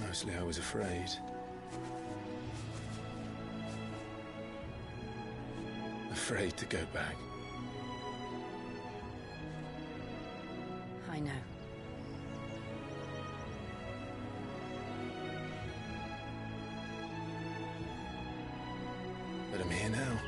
Mostly I was afraid. Afraid to go back. I know. But I'm here now.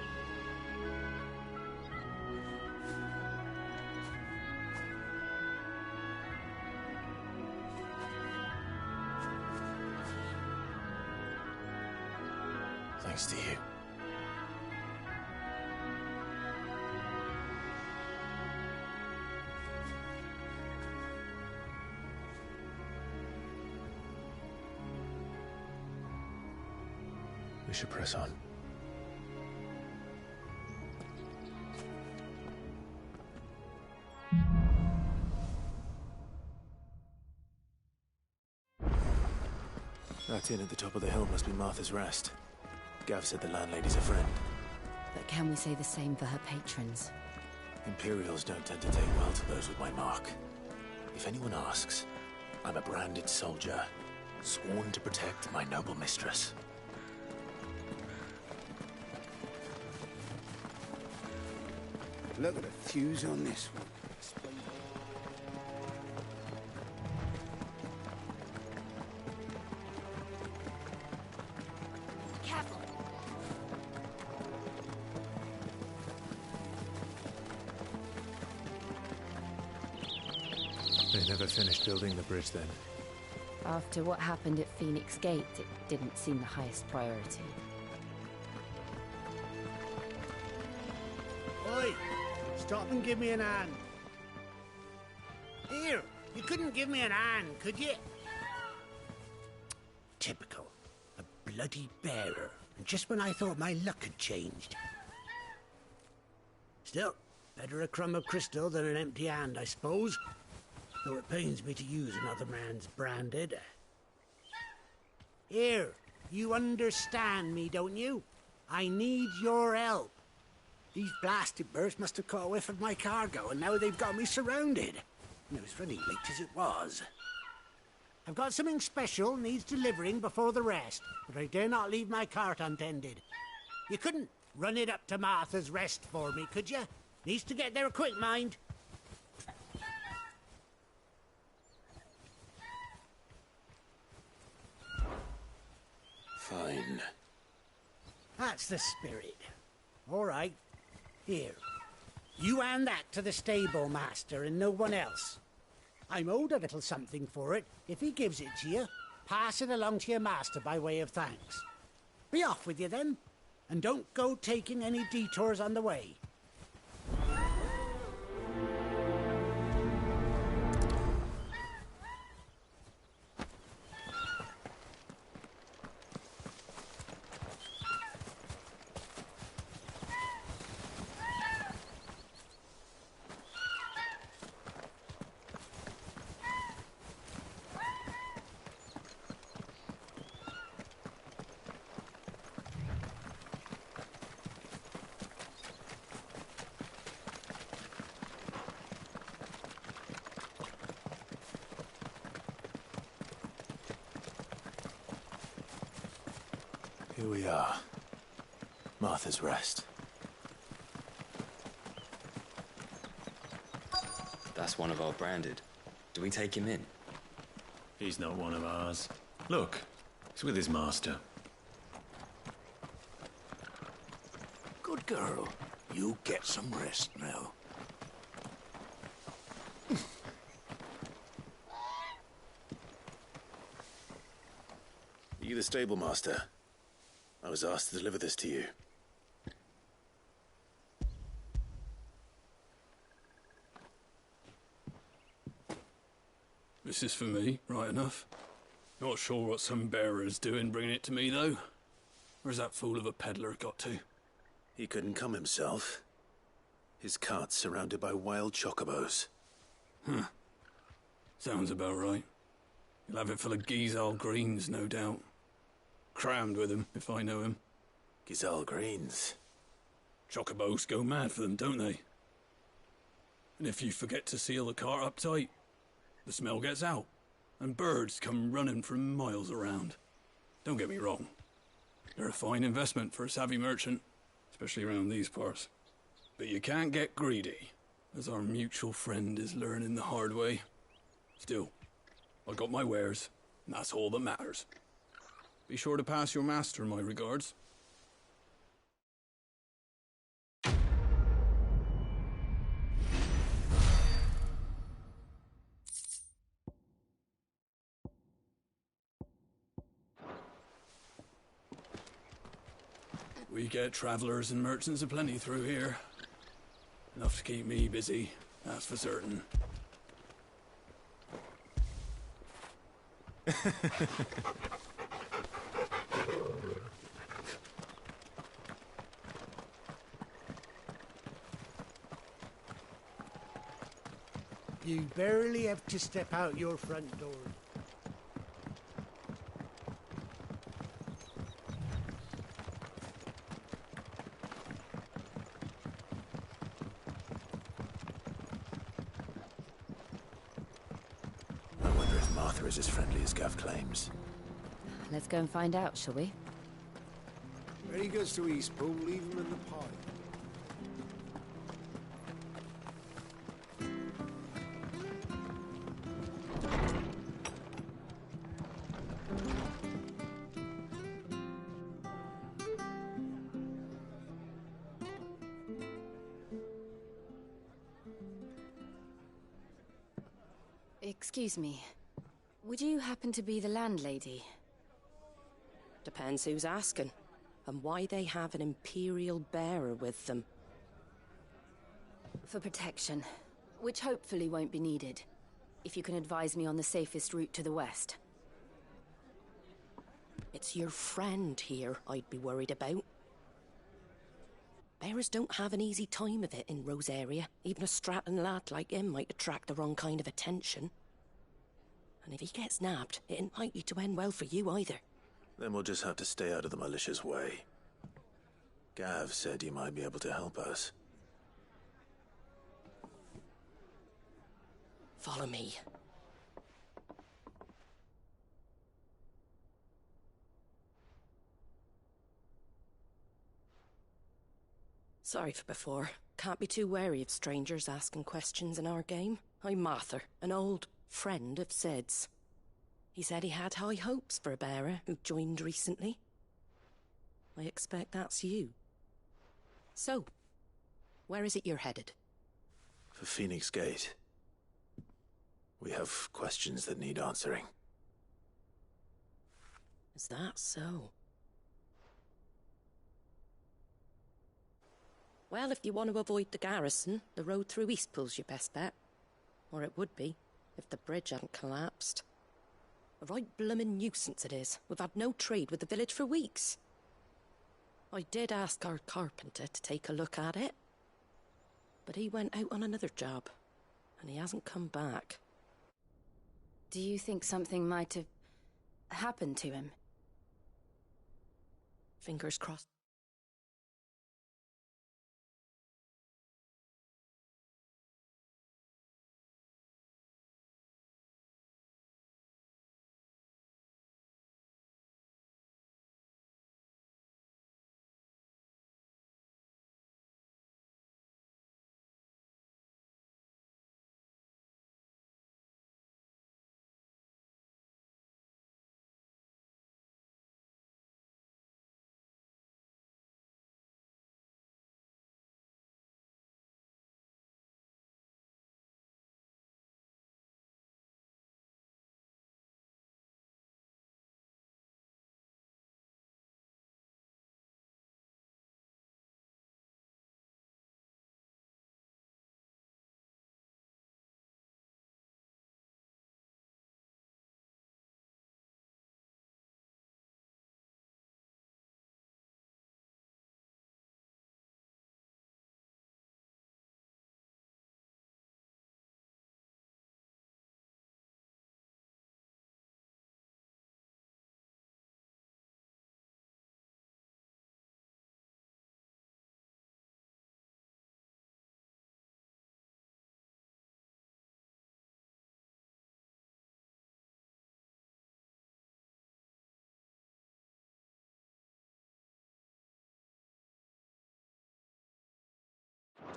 Thanks to you. We should press on. That inn at the top of the hill must be Martha's Rest. Gav said the landlady's a friend. But can we say the same for her patrons? Imperials don't tend to take well to those with my mark. If anyone asks, I'm a branded soldier, sworn to protect my noble mistress. Look at the fuse on this one. Careful! They never finished building the bridge then. After what happened at Phoenix Gate, it didn't seem the highest priority. Oi! Stop and give me an hand. Here, you couldn't give me an hand, could you? Typical. A bloody bearer. And just when I thought my luck had changed. Still, better a crumb of crystal than an empty hand, I suppose. Though it pains me to use another man's branded. Here, you understand me, don't you? I need your help. These blasted birds must have caught a whiff of my cargo, and now they've got me surrounded. And it was running late as it was. I've got something special needs delivering before the rest, but I dare not leave my cart untended. You couldn't run it up to Martha's Rest for me, could you? Needs to get there quick, mind. Fine. That's the spirit. All right. Here. You hand that to the stable master and no one else. I'm owed a little something for it. If he gives it to you, pass it along to your master by way of thanks. Be off with you then, and don't go taking any detours on the way. Here we are. Martha's Rest. That's one of our branded. Do we take him in? He's not one of ours. Look, he's with his master. Good girl. You get some rest now. Are you the stable master? I was asked to deliver this to you. This is for me, right enough. Not sure what some bearer's doing bringing it to me, though. Where's that fool of a peddler got to? He couldn't come himself. His cart's surrounded by wild chocobos. Huh. Sounds about right. He'll have it full of Gizal greens, no doubt. Crammed with him, if I know him. Gizal greens. Chocobos go mad for them, don't they? And if you forget to seal the cart up tight, the smell gets out. and birds come running from miles around. Don't get me wrong. They're a fine investment for a savvy merchant, especially around these parts. But you can't get greedy, as our mutual friend is learning the hard way. Still, I got my wares, and that's all that matters. Be sure to pass your master my regards. We get travelers and merchants aplenty through here. Enough to keep me busy, that's for certain. You barely have to step out your front door. I wonder if Martha is as friendly as Gav claims. Let's go and find out, shall we? When he goes to Eastpool, leave him in the pie. Excuse me. Would you happen to be the landlady? Depends who's asking, and why they have an Imperial bearer with them. For protection, which hopefully won't be needed. If you can advise me on the safest route to the west. It's your friend here I'd be worried about. Bearers don't have an easy time of it in Rosaria. Even a Stratton lad like him might attract the wrong kind of attention. And if he gets nabbed, it ain't likely to end well for you either. Then we'll just have to stay out of the malicious way. Gav said he might be able to help us. Follow me. Sorry for before. Can't be too wary of strangers asking questions in our game. I'm Martha, an old friend of Sid's. He said he had high hopes for a bearer who joined recently. I expect that's you. So, where is it you're headed? For Phoenix Gate. We have questions that need answering. Is that so? Well, if you want to avoid the garrison, the road through Eastpool's your best bet. Or it would be, if the bridge hadn't collapsed. A right bloomin' nuisance it is. We've had no trade with the village for weeks. I did ask our carpenter to take a look at it. But he went out on another job, and he hasn't come back. Do you think something might have happened to him? Fingers crossed.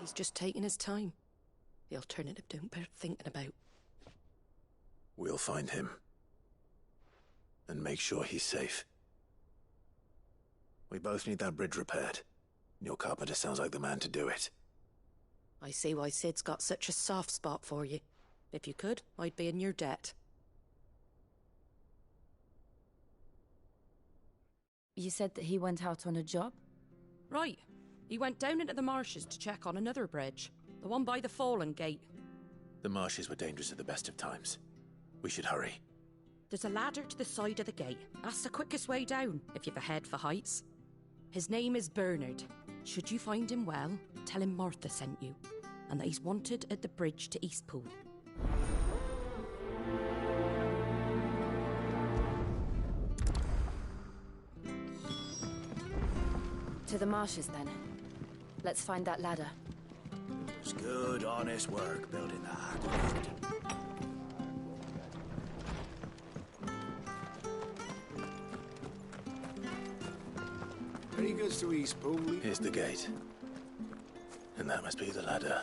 He's just taking his time. The alternative don't bear thinking about. We'll find him. And make sure he's safe. We both need that bridge repaired. Your carpenter sounds like the man to do it. I see why Sid's got such a soft spot for you. If you could, I'd be in your debt. You said that he went out on a job? Right. He went down into the marshes to check on another bridge. The one by the Fallen Gate. The marshes were dangerous at the best of times. We should hurry. There's a ladder to the side of the gate. That's the quickest way down, if you've a head for heights. His name is Bernard. Should you find him well, tell him Martha sent you, and that he's wanted at the bridge to Eastpool. To the marshes, then. Let's find that ladder. It's good, honest work building that artifact. Any goods to Eastpool? Here's the gate. And that must be the ladder.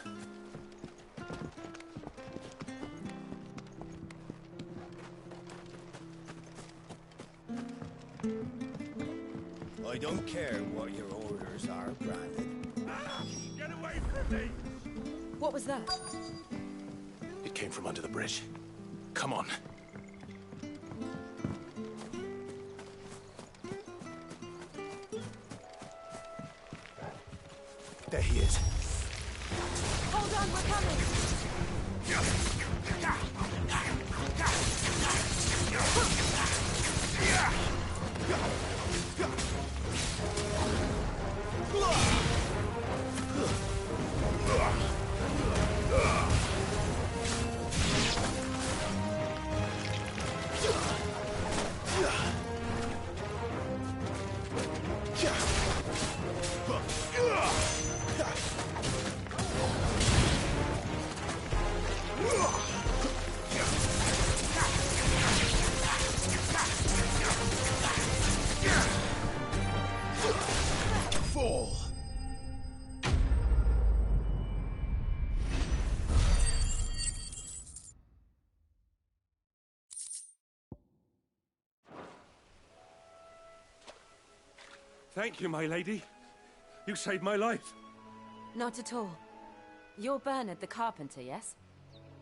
I don't care what your orders are, Brandon. Get away from me! What was that? It came from under the bridge. Come on. There he is. Hold on, we're coming! Thank you, my lady. You saved my life. Not at all. You're Bernard the carpenter, yes?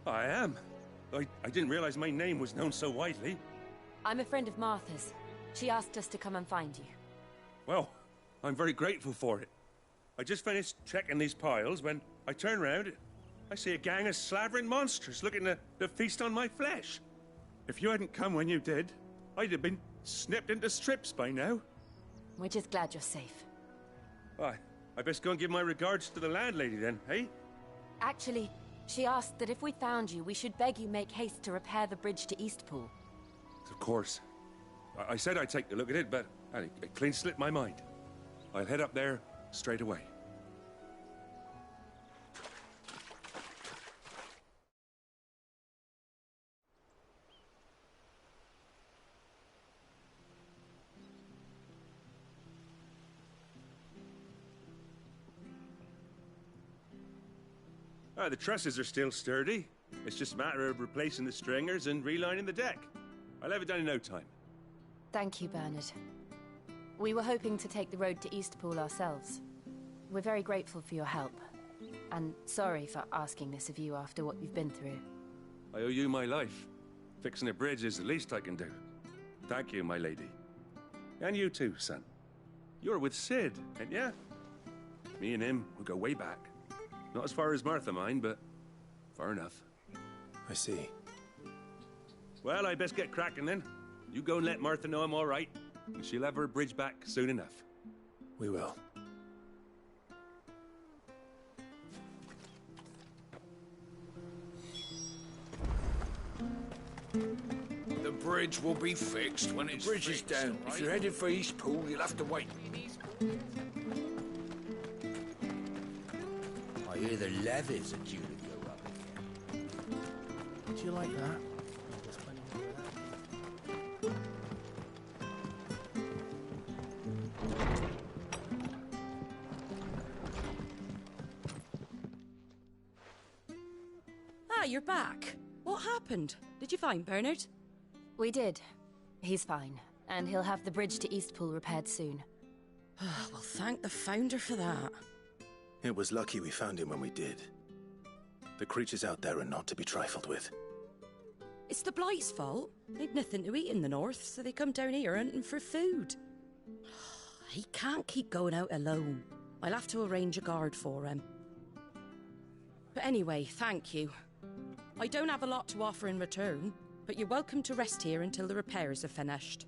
I am. I didn't realize my name was known so widely. I'm a friend of Martha's. She asked us to come and find you. Well, I'm very grateful for it. I just finished checking these piles when I turn round. I see a gang of slavering monsters looking to feast on my flesh. If you hadn't come when you did, I'd have been snipped into strips by now. We're just glad you're safe. Why, I best go and give my regards to the landlady then, eh? Actually, she asked that if we found you, we should beg you make haste to repair the bridge to Eastpool. Of course. I said I'd take a look at it, but it clean slipped my mind. I'll head up there straight away. The trusses are still sturdy. It's just a matter of replacing the stringers and relining the deck. I'll have it done in no time. Thank you, Bernard. We were hoping to take the road to Eastpool ourselves. We're very grateful for your help. And sorry for asking this of you after what you've been through. I owe you my life. Fixing a bridge is the least I can do. Thank you, my lady. And you too, son. You're with Sid, ain't ya? Me and him, we go way back. Not as far as Martha, mind, but far enough. I see. Well, I best get cracking then. You go and let Martha know I'm all right, and she'll have her bridge back soon enough. We will. The bridge will be fixed when it's Bridge is down. right? If you're headed for Eastpool, you'll have to wait. I hear the levies are due to go up again. Do you like that? you're back. What happened? Did you find Bernard? We did. He's fine, and he'll have the bridge to Eastpool repaired soon. Well, thank the Founder for that. It was lucky we found him when we did. The creatures out there are not to be trifled with. It's the Blight's fault. They've nothing to eat in the north, so they come down here hunting for food. He can't keep going out alone. I'll have to arrange a guard for him. But anyway, thank you. I don't have a lot to offer in return, but you're welcome to rest here until the repairs are finished.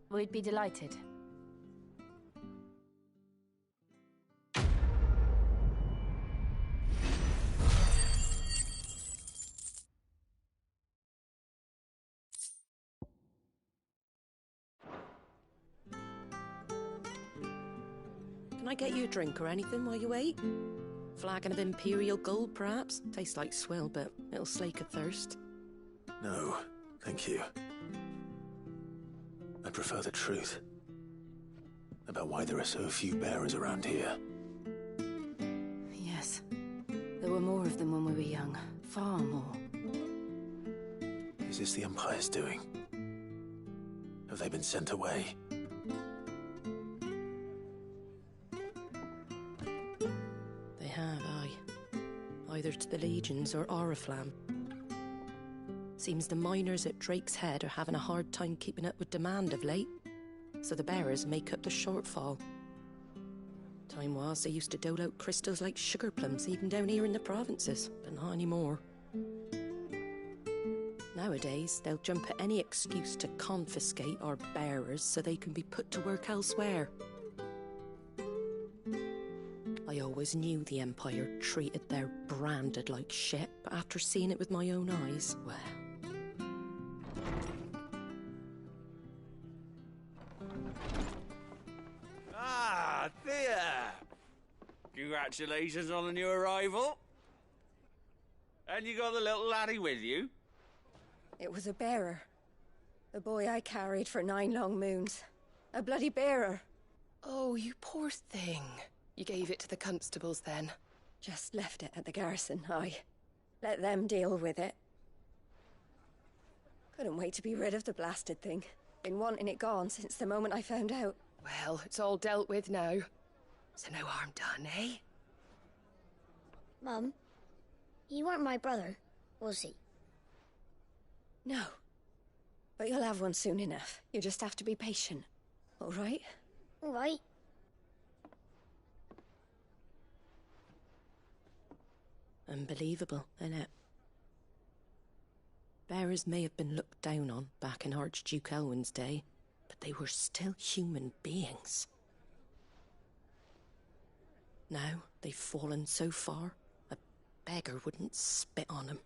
We'd be delighted. Can I get you a drink or anything while you wait? Flagon of Imperial Gold, perhaps? Tastes like swill, but it'll slake a thirst. No, thank you. I prefer the truth. About why there are so few bearers around here. Yes. There were more of them when we were young. Far more. Is this the Empire's doing? Have they been sent away? They have, aye. Either to the Legions or Oriflamme. Seems the miners at Drake's Head are having a hard time keeping up with demand of late, so the bearers make up the shortfall. Time was they used to dole out crystals like sugar plums even down here in the provinces, but not anymore. Nowadays, they'll jump at any excuse to confiscate our bearers so they can be put to work elsewhere. I always knew the Empire treated their branded like shit, but after seeing it with my own eyes, well... Ah, Thea! Congratulations on the new arrival. And you got the little laddie with you? It was a bearer. The boy I carried for 9 long moons. A bloody bearer. Oh, you poor thing. You gave it to the constables then? Just left it at the garrison, aye. Let them deal with it. Couldn't wait to be rid of the blasted thing. Been wanting it gone since the moment I found out. Well, it's all dealt with now. So no harm done, eh? Mum, he weren't my brother, was he? No. But you'll have one soon enough. You just have to be patient. All right? All right. Unbelievable, innit? Bearers may have been looked down on back in Archduke Elwin's day, but they were still human beings. Now they've fallen so far, a beggar wouldn't spit on them.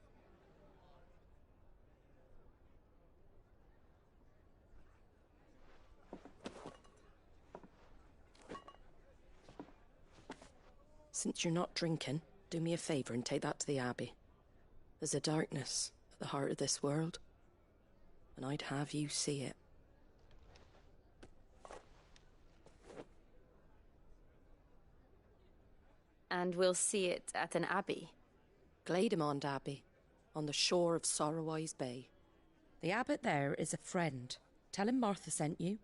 Since you're not drinking, do me a favour and take that to the Abbey. There's a darkness at the heart of this world, and I'd have you see it. And we'll see it at an abbey? Glademond Abbey, on the shore of Sorrowwise Bay. The abbot there is a friend. Tell him Martha sent you,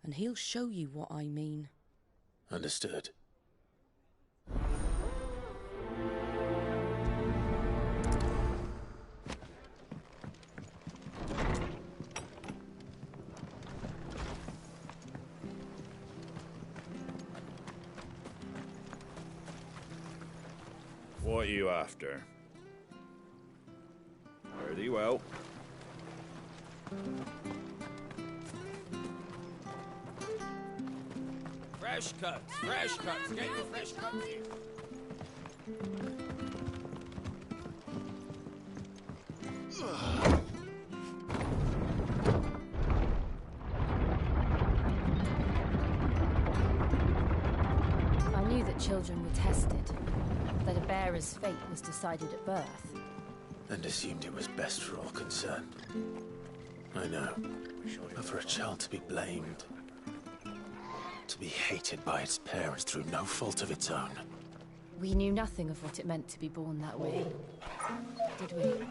and he'll show you what I mean. Understood. What are you after? Very well. Fresh cuts, fresh cuts. Get your fresh cuts here. I knew that children were tested, that a bearer's fate was decided at birth. And assumed it was best for all concerned. I know. But for a child to be blamed, to be hated by its parents through no fault of its own, We knew nothing of what it meant to be born that way, did we?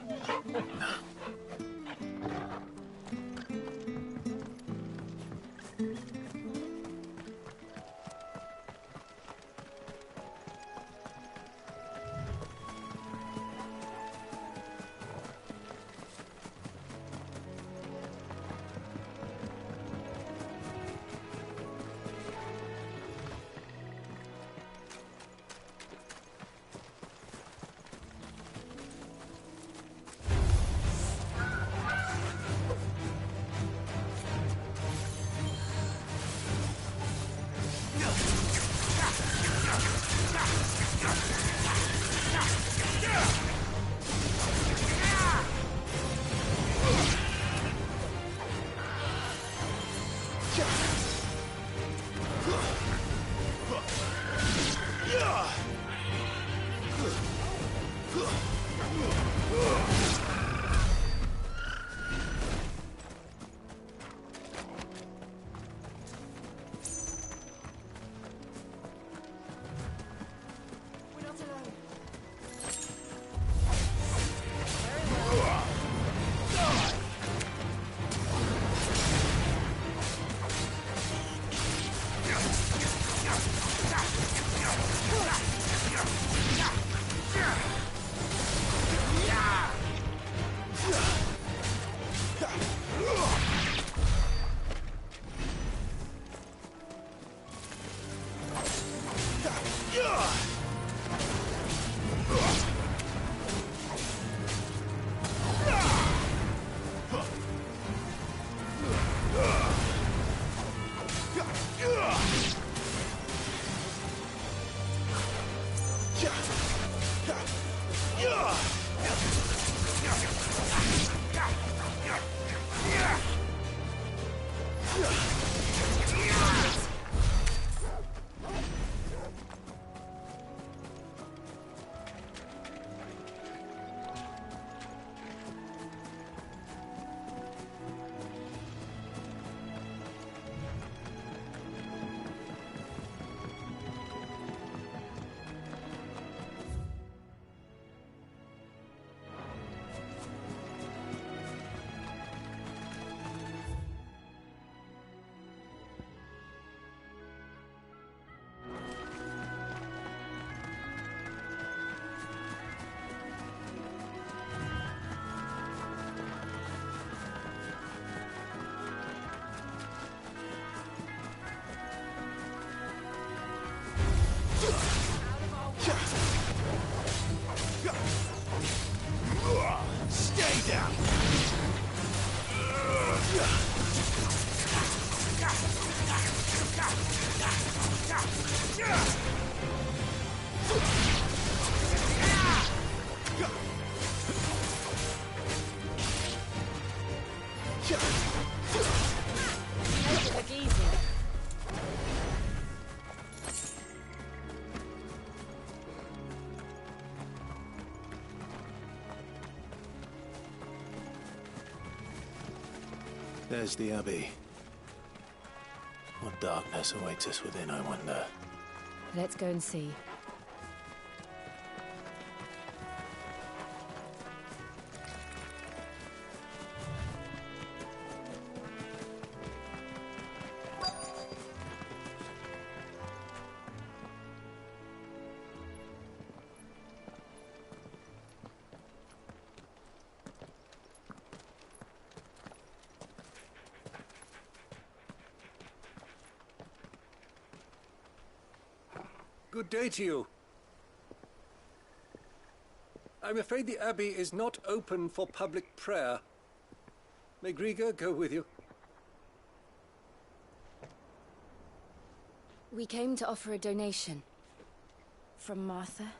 Stay down! Make it look easy. There's the Abbey. What darkness awaits us within, I wonder? Let's go and see. Good day to you. I'm afraid the Abbey is not open for public prayer. May Grieger go with you? We came to offer a donation. From Martha.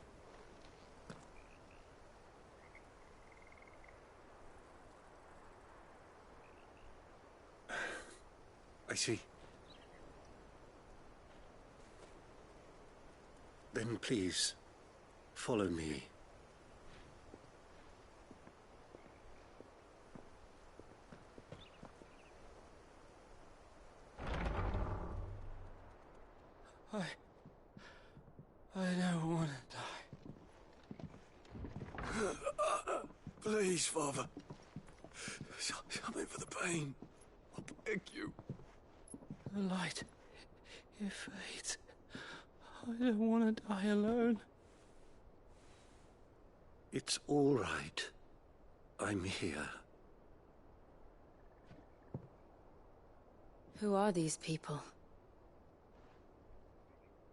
I see. Then please, follow me. I don't want to die. Please, Father. Something for the pain. I beg you. The light, it fades. I don't want to die alone. It's all right. I'm here. Who are these people?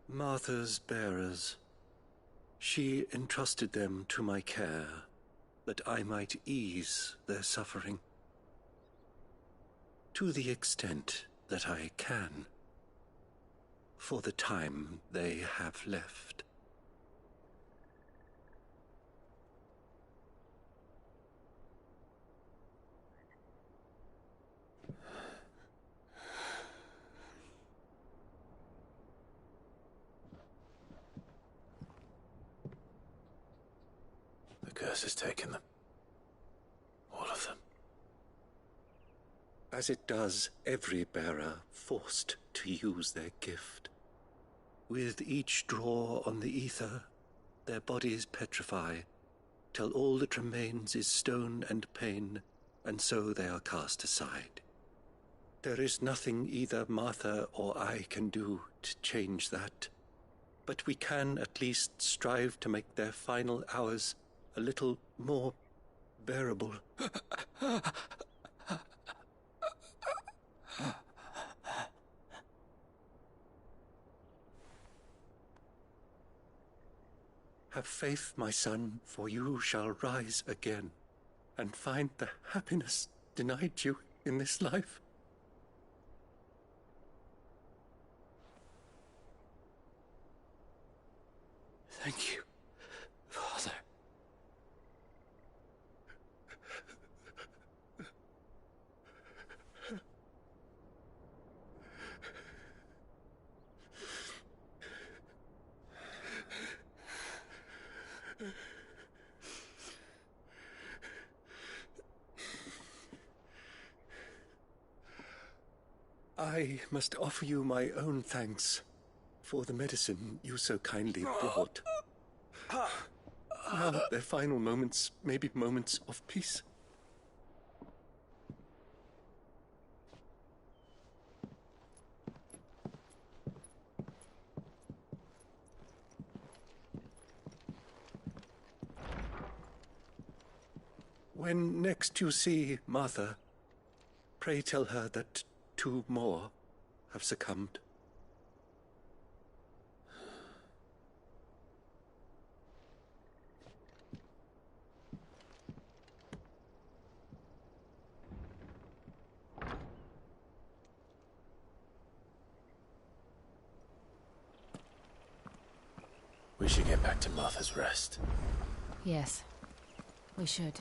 Martha's bearers. She entrusted them to my care, that I might ease their suffering. To the extent that I can, for the time they have left. The curse has taken them. All of them. As it does every bearer forced to use their gift. With each draw on the ether, their bodies petrify, till all that remains is stone and pain, and so they are cast aside. There is nothing either Martha or I can do to change that, but we can at least strive to make their final hours a little more bearable. Have faith, my son, for you shall rise again, and find the happiness denied you in this life. Thank you, Father. I must offer you my own thanks for the medicine you so kindly brought. Now their final moments may be moments of peace. When next you see Martha, pray tell her that 2 more have succumbed. We should get back to Martha's Rest. Yes, we should.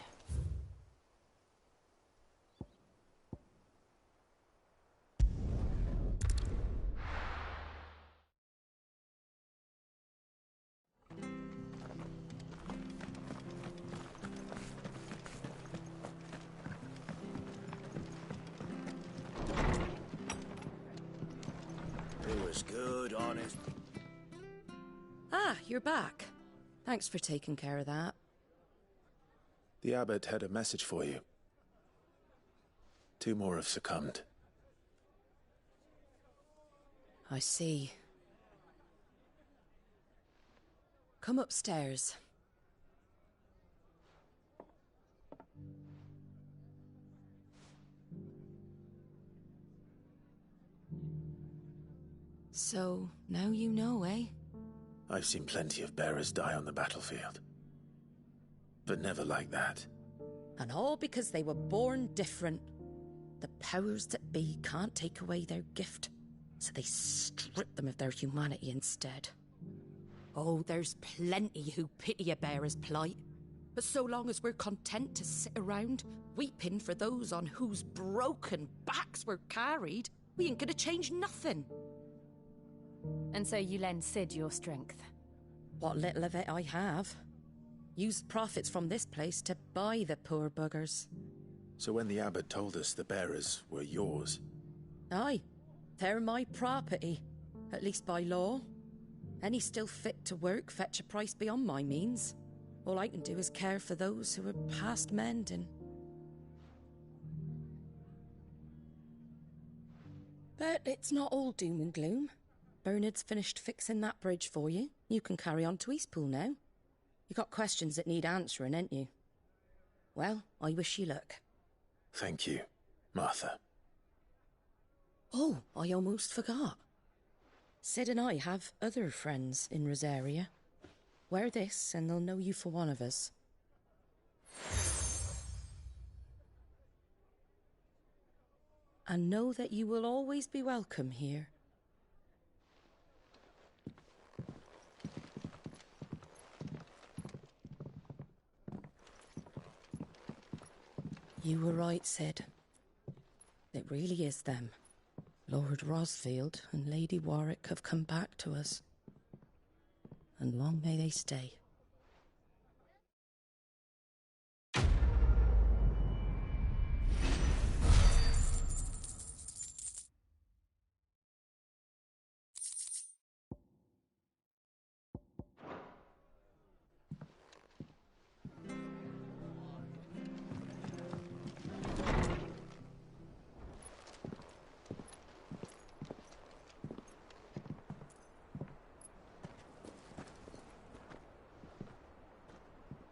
It was good, honest. Ah, you're back. Thanks for taking care of that. The abbot had a message for you. 2 more have succumbed. I see. Come upstairs. So, now you know, eh? I've seen plenty of bearers die on the battlefield. But never like that. And all because they were born different. The powers that be can't take away their gift, so they strip them of their humanity instead. Oh, there's plenty who pity a bearer's plight. But so long as we're content to sit around, weeping for those on whose broken backs we're carried, we ain't gonna change nothing. And so you lend Sid your strength? What little of it I have. Used profits from this place to buy the poor buggers. So when the abbot told us the bearers were yours... Aye, they're my property, at least by law. Any still fit to work fetch a price beyond my means. All I can do is care for those who are past mending. But it's not all doom and gloom. Bernard's finished fixing that bridge for you. You can carry on to Eastpool now. You got questions that need answering, ain't you? Well, I wish you luck. Thank you, Martha. Oh, I almost forgot. Sid and I have other friends in Rosaria. Wear this and they'll know you for one of us. And know that you will always be welcome here. You were right, Sid. It really is them. Lord Rosfield and Lady Warwick have come back to us. And long may they stay.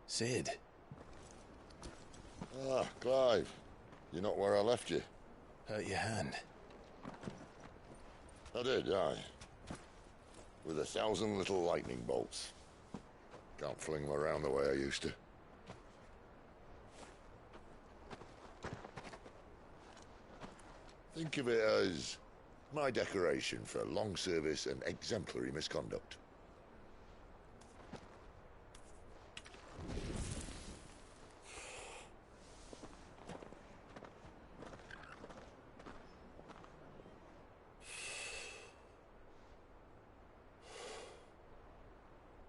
Sid. Ah, Clive. You're not where I left you. Hurt your hand. I did, aye. With 1,000 little lightning bolts. Can't fling them around the way I used to. Think of it as my decoration for long service and exemplary misconduct.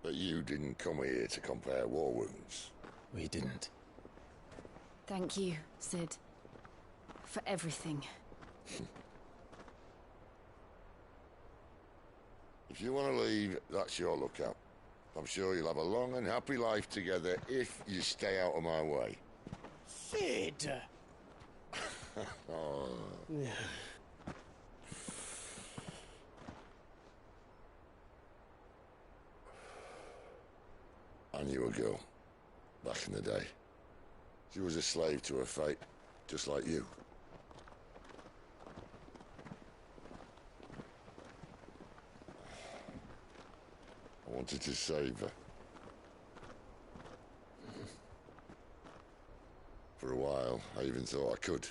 But you didn't come here to compare war wounds. We didn't. Thank you, Sid. For everything. If you want to leave, that's your lookout. I'm sure you'll have a long and happy life together if you stay out of my way. Sid! Oh. I knew a girl, back in the day. She was a slave to her fate, just like you. I wanted to save her. For a while, I even thought I could.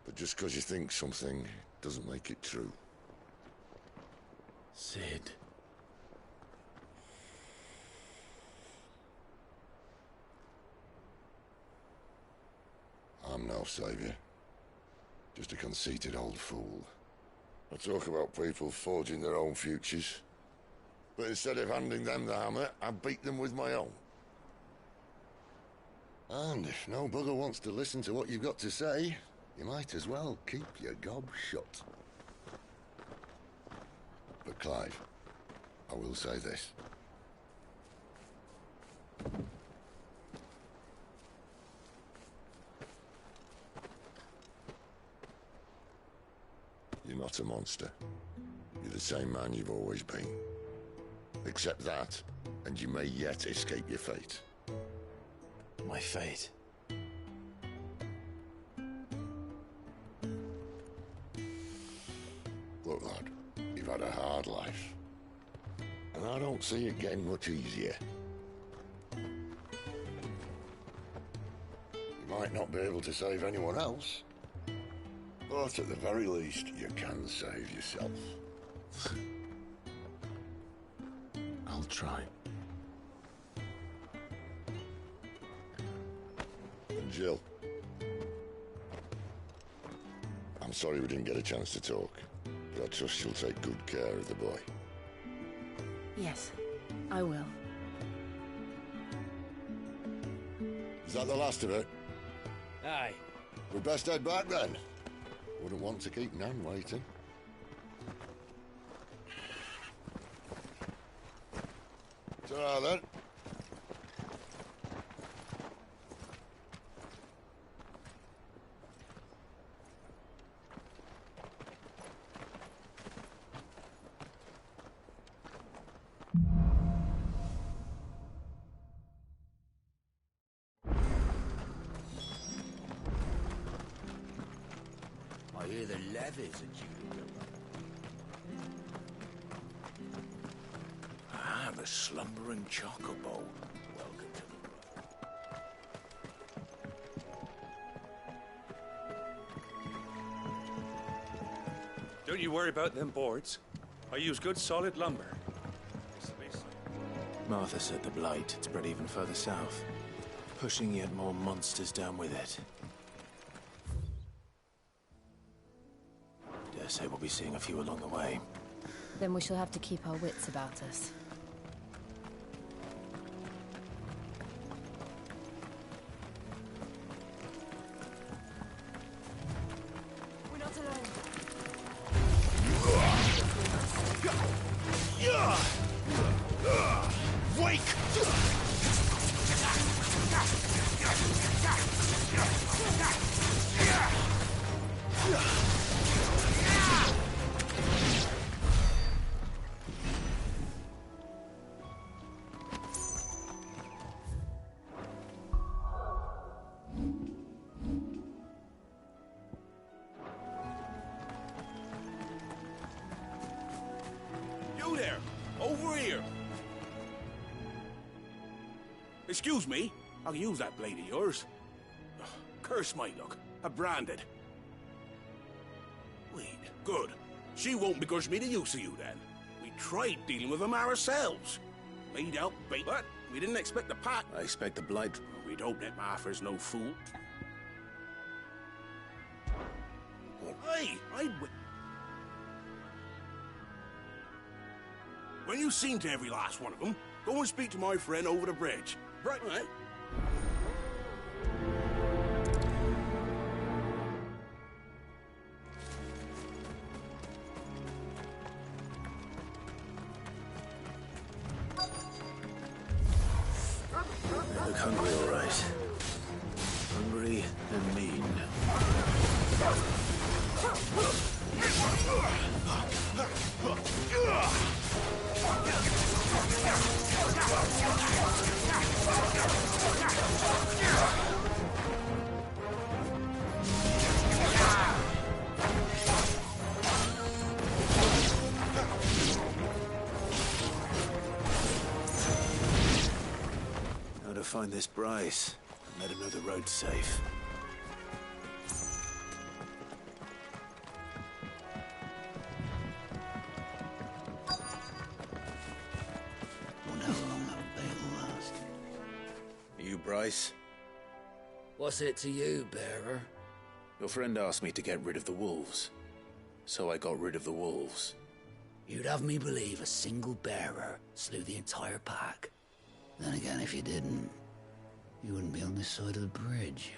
But just because you think something doesn't make it true. Sid. I'm no savior. Just a conceited old fool. I talk about people forging their own futures. But instead of handing them the hammer, I beat them with my own. And if no bugger wants to listen to what you've got to say, you might as well keep your gob shut. But Clive, I will say this. You're not a monster. You're the same man you've always been. Accept that, and you may yet escape your fate. My fate? Look, lad, you've had a hard life. And I don't see it getting much easier. You might not be able to save anyone else, but at the very least, you can save yourself. I'll try. And Jill, I'm sorry we didn't get a chance to talk, but I trust she'll take good care of the boy. Yes, I will. Is that the last of it? Aye. We'd best head back then. Wouldn't want to keep Nan waiting. Ta-ra then. clear the levies at you. Ah, the slumbering chocobo. Welcome to the Don't you worry about them boards. I use good solid lumber. Martha said the blight had spread even further south, pushing yet more monsters down with it. Dare say we'll be seeing a few along the way. Then we shall have to keep our wits about us. We're not alone. Wake! You there! Over here! Excuse me, I can use that blade of yours. Ugh, curse my luck. I'm branded. Wait, good. She won't begrudge me the use of you then. We tried dealing with them ourselves. Laid out bait, but we didn't expect the pack. I expect the blight. We don't let Martha's no fool. Hey, when you've seen to every last one of them, go and speak to my friend over the bridge. Right, right? Look hungry, all right. Hungry and mean. How to find this Bryce and let him know the road's safe. Wonder how long that bait will last. You, Bryce? What's it to you, bearer? Your friend asked me to get rid of the wolves, so I got rid of the wolves. You'd have me believe a single bearer slew the entire pack. Then again, if you didn't, you wouldn't be on this side of the bridge.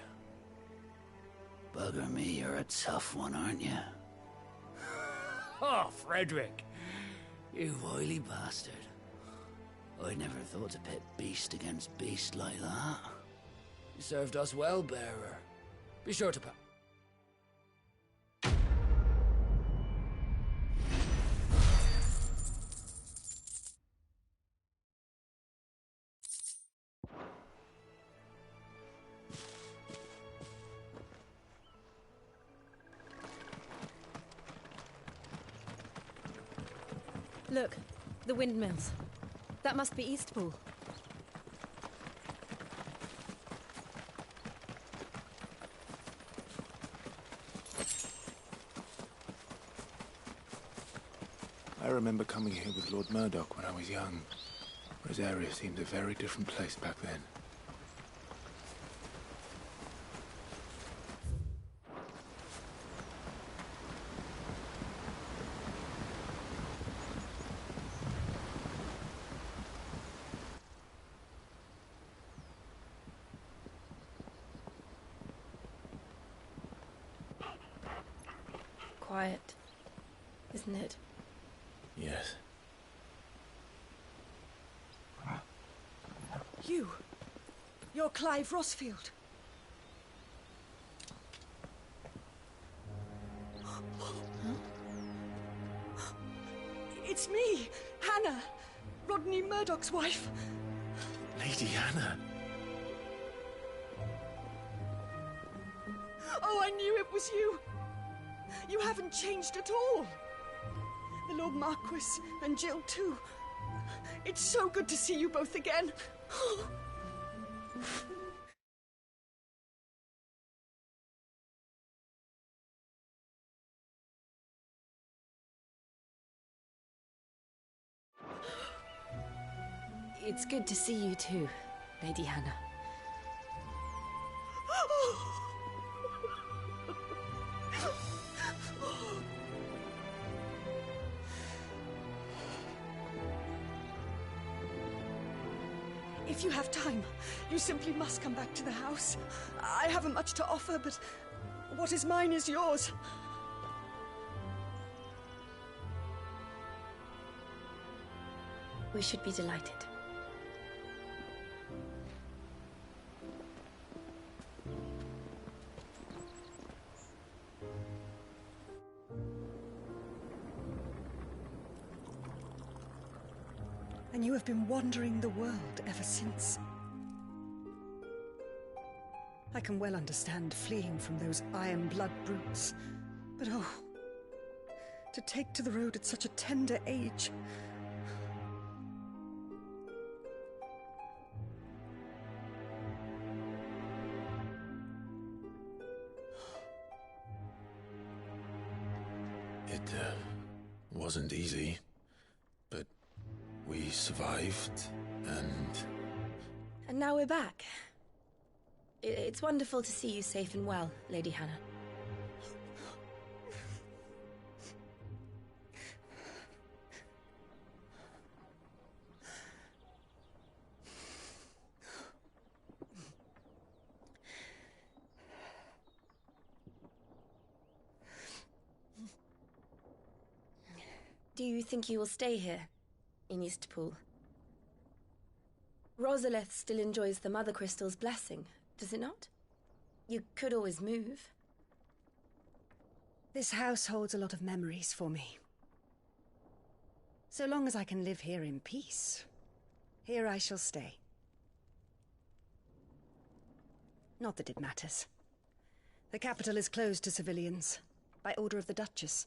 Bugger me, you're a tough one, aren't you? Oh, Frederick! You wily bastard. I'd never thought to pit beast against beast like that. You served us well, bearer. Be sure to Look, the windmills. That must be Eastpool. I remember coming here with Lord Murdoch when I was young. Rosaria seemed a very different place back then. Quiet, isn't it? Yes. You're Clive Rossfield. It's me, Hannah, Rodney Murdoch's wife. Lady Hannah. Oh, I knew it was you. You haven't changed at all. The Lord Marquis and Jill too. It's so good to see you both again. It's good to see you too, Lady Hannah. If you have time, you simply must come back to the house. I haven't much to offer, but what is mine is yours. We should be delighted. And you have been wandering the world ever since. I can well understand fleeing from those iron blood brutes, but oh, to take to the road at such a tender age. It wasn't easy, but we survived, and... And now we're back. It's wonderful to see you safe and well, Lady Hannah. Do you think you will stay here, in Eastpool? Rosalith still enjoys the Mother Crystal's blessing, does it not? You could always move. This house holds a lot of memories for me. So long as I can live here in peace, here I shall stay. Not that it matters. The capital is closed to civilians, by order of the Duchess.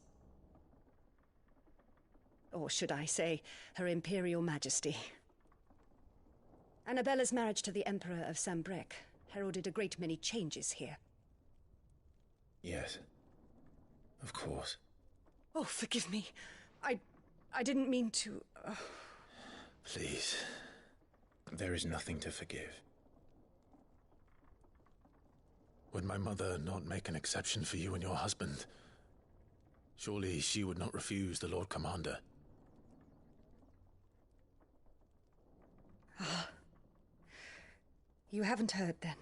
Or should I say, Her Imperial Majesty. Annabella's marriage to the Emperor of Sambrec heralded a great many changes here. Yes. Of course. Oh, forgive me. I didn't mean to... Please. There is nothing to forgive. Would my mother not make an exception for you and your husband? Surely she would not refuse the Lord Commander. You haven't heard, then.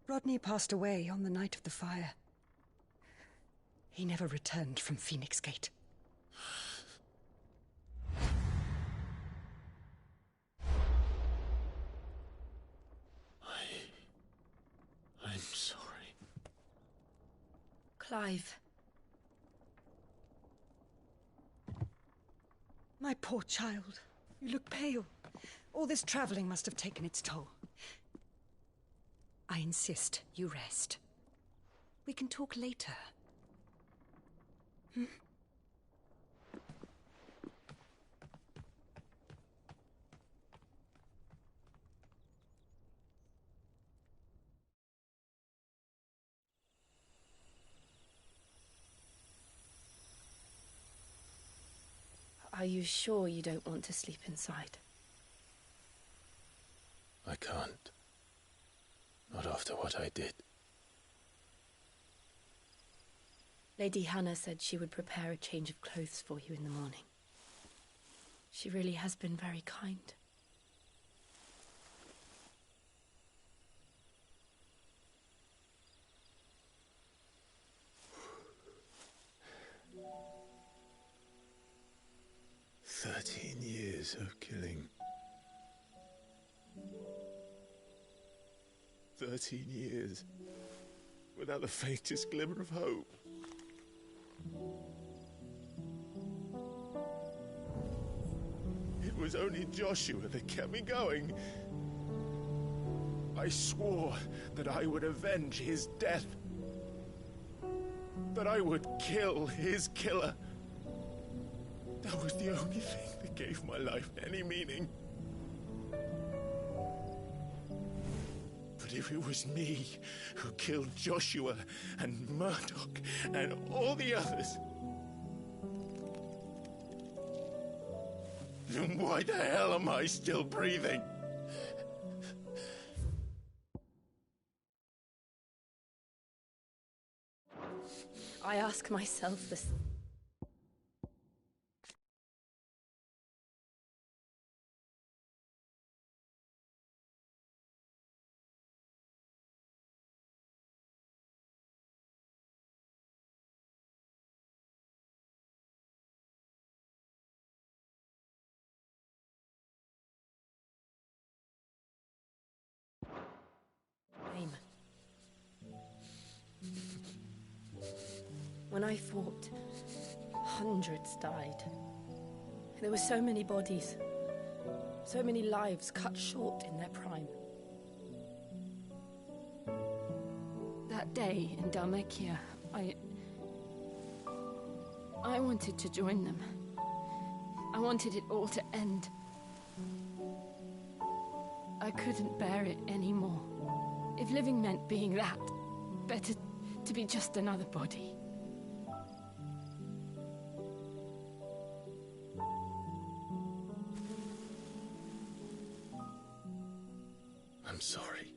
Rodney passed away on the night of the fire. He never returned from Phoenix Gate. I'm sorry. Clive. My poor child. You look pale. All this traveling must have taken its toll. I insist you rest. We can talk later. Hmm? Are you sure you don't want to sleep inside? I can't. Not after what I did. Lady Hannah said she would prepare a change of clothes for you in the morning. She really has been very kind. Years of killing. 13 years without the faintest glimmer of hope. It was only Joshua that kept me going. I swore that I would avenge his death. that I would kill his killer. That was the only thing that gave my life any meaning. But if it was me who killed Joshua and Murdoch and all the others, then why the hell am I still breathing? I ask myself this. When I fought, hundreds died. There were so many bodies, so many lives cut short in their prime. That day in Dhalmekia, I wanted to join them. I wanted it all to end. I couldn't bear it anymore. If living meant being that, better to be just another body. I'm sorry.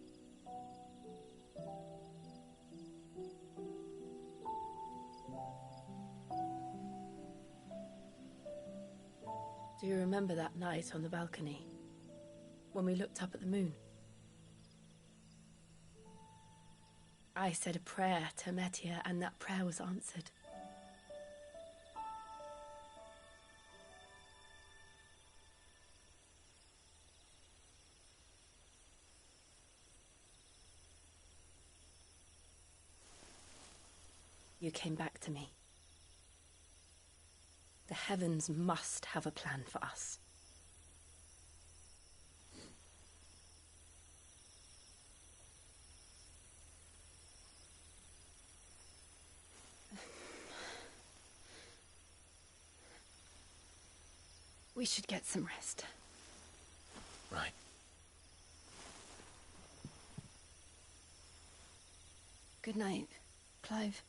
Do you remember that night on the balcony, when we looked up at the moon? I said a prayer to Metia, and that prayer was answered. You came back to me. The heavens must have a plan for us. We should get some rest. Right. Good night, Clive.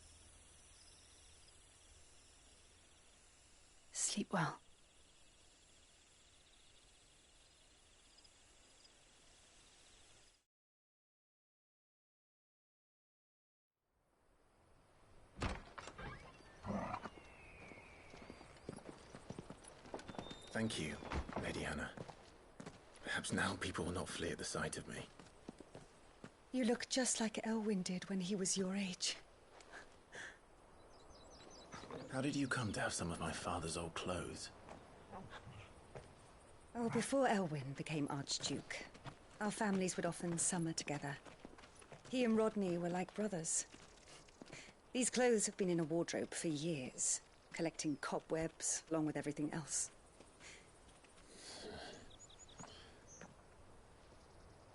Sleep well. Thank you, Lady Hannah. Perhaps now people will not flee at the sight of me. You look just like Elwyn did when he was your age. How did you come to have some of my father's old clothes? Oh, before Elwyn became Archduke, our families would often summer together. He and Rodney were like brothers. These clothes have been in a wardrobe for years, collecting cobwebs along with everything else.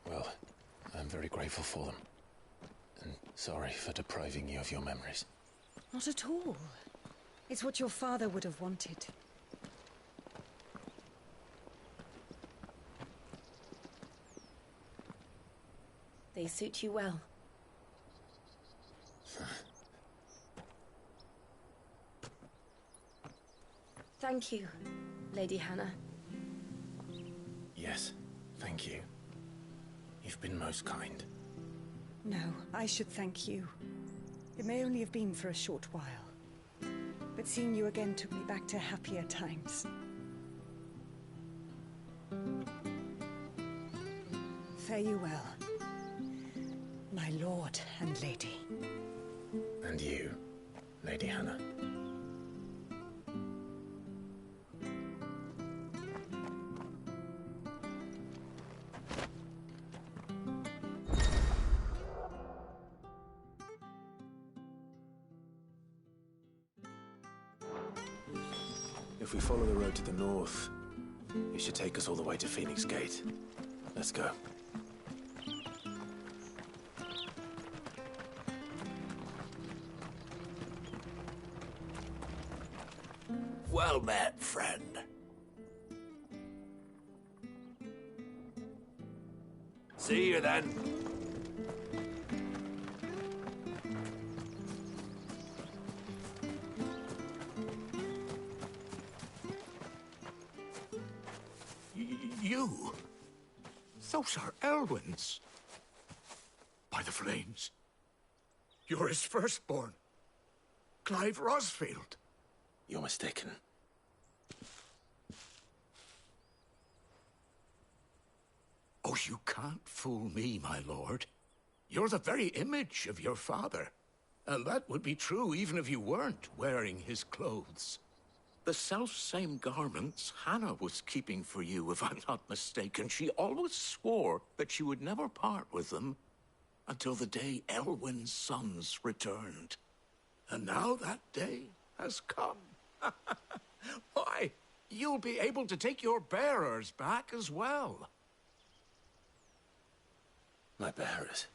Well, I'm very grateful for them. And sorry for depriving you of your memories. Not at all. It's what your father would have wanted. They suit you well. Thank you, Lady Hannah. Yes, thank you. You've been most kind. No, I should thank you. It may only have been for a short while, but seeing you again took me back to happier times. Fare you well, my lord and lady. And you, Lady Hannah. If we follow the road to the north, it should take us all the way to Phoenix Gate. Let's go. Well met, friend. See you then. You? Those are Elwyn's. By the flames. You're his firstborn. Clive Rosfield. You're mistaken. Oh, you can't fool me, my lord. You're the very image of your father. And that would be true even if you weren't wearing his clothes. The self-same garments Hannah was keeping for you, if I'm not mistaken. She always swore that she would never part with them until the day Elwyn's sons returned. And now that day has come. Why, you'll be able to take your bearers back as well. My bearers?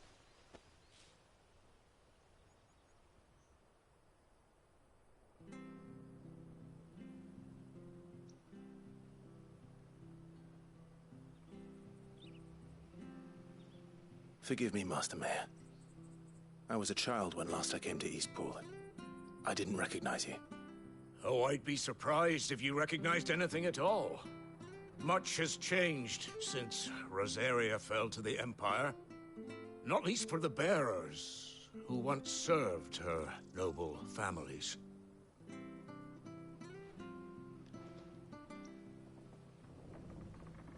Forgive me, Master Mayor. I was a child when last I came to Eastpool. I didn't recognize you. Oh, I'd be surprised if you recognized anything at all. Much has changed since Rosaria fell to the Empire. Not least for the bearers, who once served her noble families.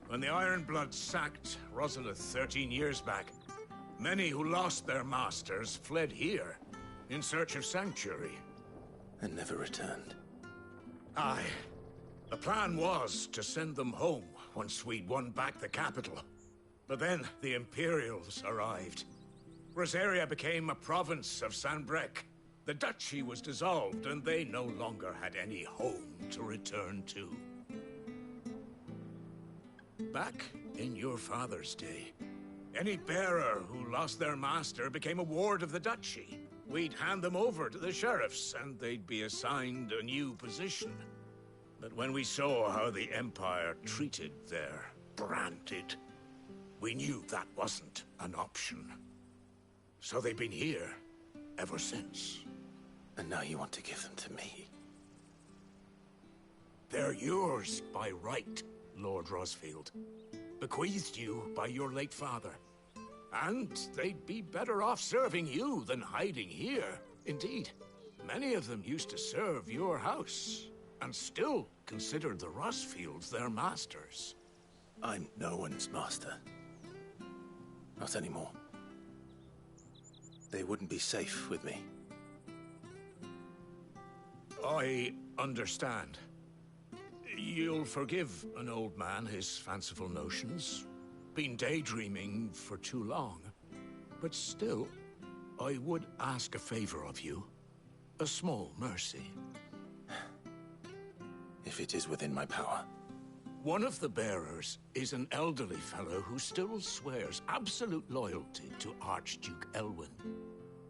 When the Ironbloods sacked Rosalith 13 years back, many who lost their masters fled here in search of sanctuary. And never returned. Aye. The plan was to send them home once we'd won back the capital. But then the Imperials arrived. Rosaria became a province of Sanbreque. The duchy was dissolved, and they no longer had any home to return to. Back in your father's day, any bearer who lost their master became a ward of the duchy. We'd hand them over to the sheriffs, and they'd be assigned a new position. But when we saw how the Empire treated their branded, we knew that wasn't an option. So they've been here ever since. And now you want to give them to me? They're yours by right, Lord Rosfield. Bequeathed you by your late father. And they'd be better off serving you than hiding here. Indeed, many of them used to serve your house, and still considered the Rosfields their masters. I'm no one's master. Not anymore. They wouldn't be safe with me. I understand. You'll forgive an old man his fanciful notions. Been daydreaming for too long. But still, I would ask a favor of you. A small mercy. If it is within my power. One of the bearers is an elderly fellow who still swears absolute loyalty to Archduke Elwyn.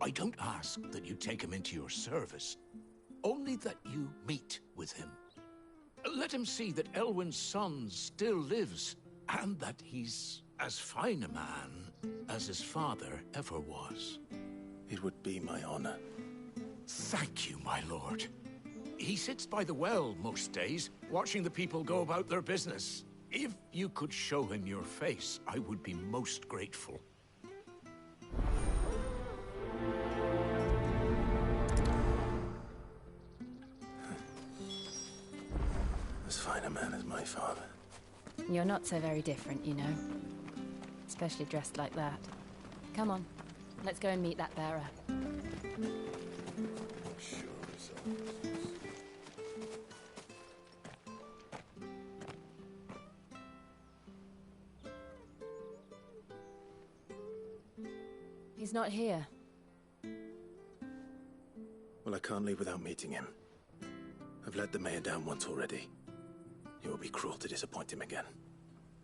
I don't ask that you take him into your service, only that you meet with him. Let him see that Elwyn's son still lives, and that he's as fine a man as his father ever was. It would be my honor. Thank you, my lord. He sits by the well most days, watching the people go about their business. If you could show him your face, I would be most grateful. As fine a man as my father. You're not so very different, you know. Especially dressed like that. Come on, let's go and meet that bearer. He's not here. Well, I can't leave without meeting him. I've let the mayor down once already. It would be cruel to disappoint him again.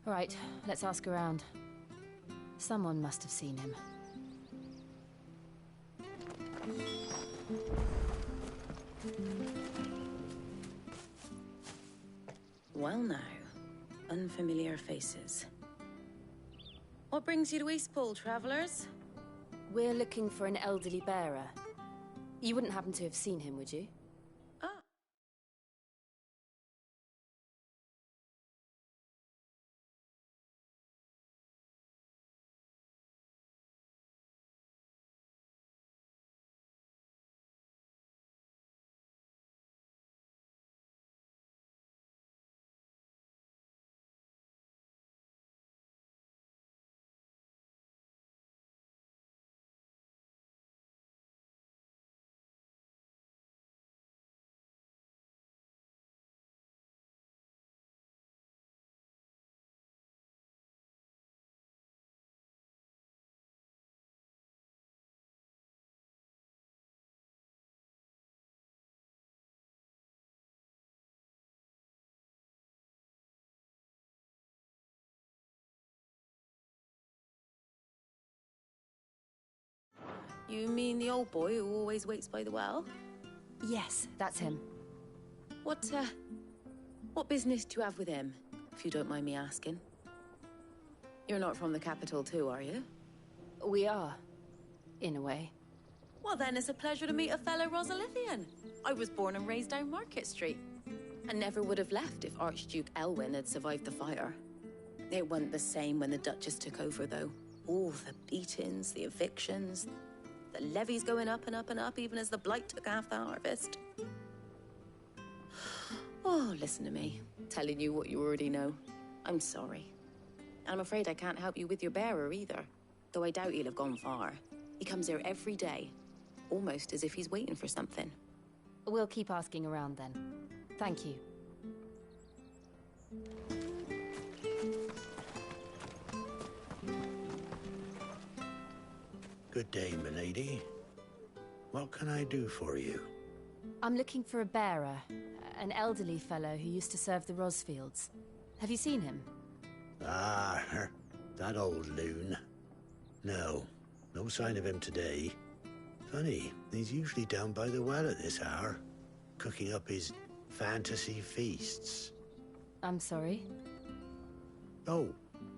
All right, let's ask around. Someone must have seen him. Well now, unfamiliar faces. What brings you to Eastpool, travellers? We're looking for an elderly bearer. You wouldn't happen to have seen him, would you? You mean the old boy who always waits by the well? Yes, that's him. What business do you have with him, if you don't mind me asking? You're not from the capital too, are you? We are, in a way. Well then, it's a pleasure to meet a fellow Rosalithian. I was born and raised down Market Street. And never would have left if Archduke Elwyn had survived the fire. It wasn't the same when the Duchess took over, though. All the beatings, the evictions, the levies going up and up and up, even as the blight took half the harvest. Oh, listen to me, telling you what you already know. I'm sorry. I'm afraid I can't help you with your bearer either, though I doubt he'll have gone far. He comes here every day, almost as if he's waiting for something. We'll keep asking around then. Thank you. Good day, milady. What can I do for you? I'm looking for a bearer, an elderly fellow who used to serve the Rosfields. Have you seen him? Ah, that old loon. No sign of him today. Funny, he's usually down by the well at this hour, cooking up his fantasy feasts. I'm sorry? Oh,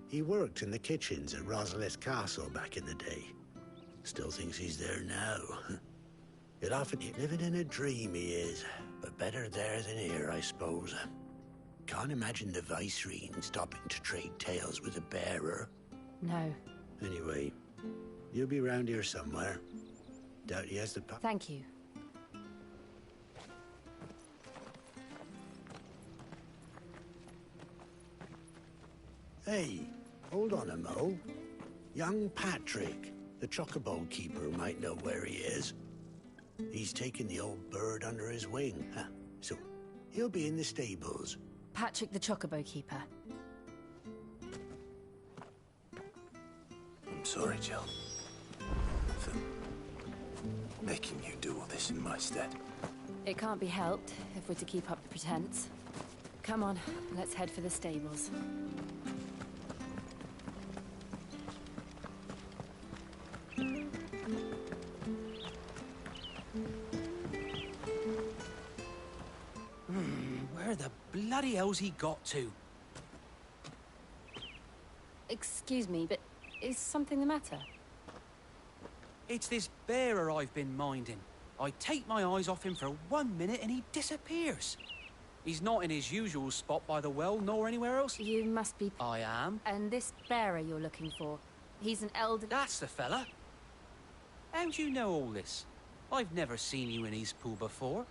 he worked in the kitchens at Rosalith Castle back in the day. Still thinks he's there now. You'd often be living in a dream, he is. But better there than here, I suppose. Can't imagine the Viceroy stopping to trade tales with a bearer. No. Anyway, you'll be round here somewhere. Doubt he has the Thank you. Hey, hold on a mo. Young Patrick, the chocobo keeper, might know where he is. He's taken the old bird under his wing, so he'll be in the stables. Patrick the chocobo keeper. I'm sorry, Jill, for making you do all this in my stead. It can't be helped if we're to keep up the pretense. Come on, let's head for the stables. Where the bloody hell's he got to? Excuse me, but is something the matter? It's this bearer I've been minding. I take my eyes off him for 1 minute and he disappears. He's not in his usual spot by the well, nor anywhere else. You must be... I am. And this bearer you're looking for, he's an elder... That's the fella. How do you know all this? I've never seen you in Eastpool before.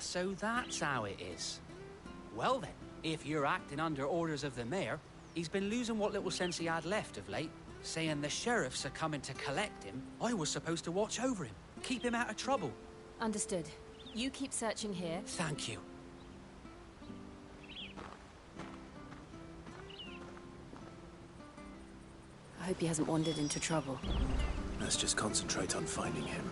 So that's how it is. Well then, if you're acting under orders of the mayor, he's been losing what little sense he had left of late, saying the sheriffs are coming to collect him. I was supposed to watch over him, keep him out of trouble. Understood. You keep searching here. Thank you. I hope he hasn't wandered into trouble. Let's just concentrate on finding him.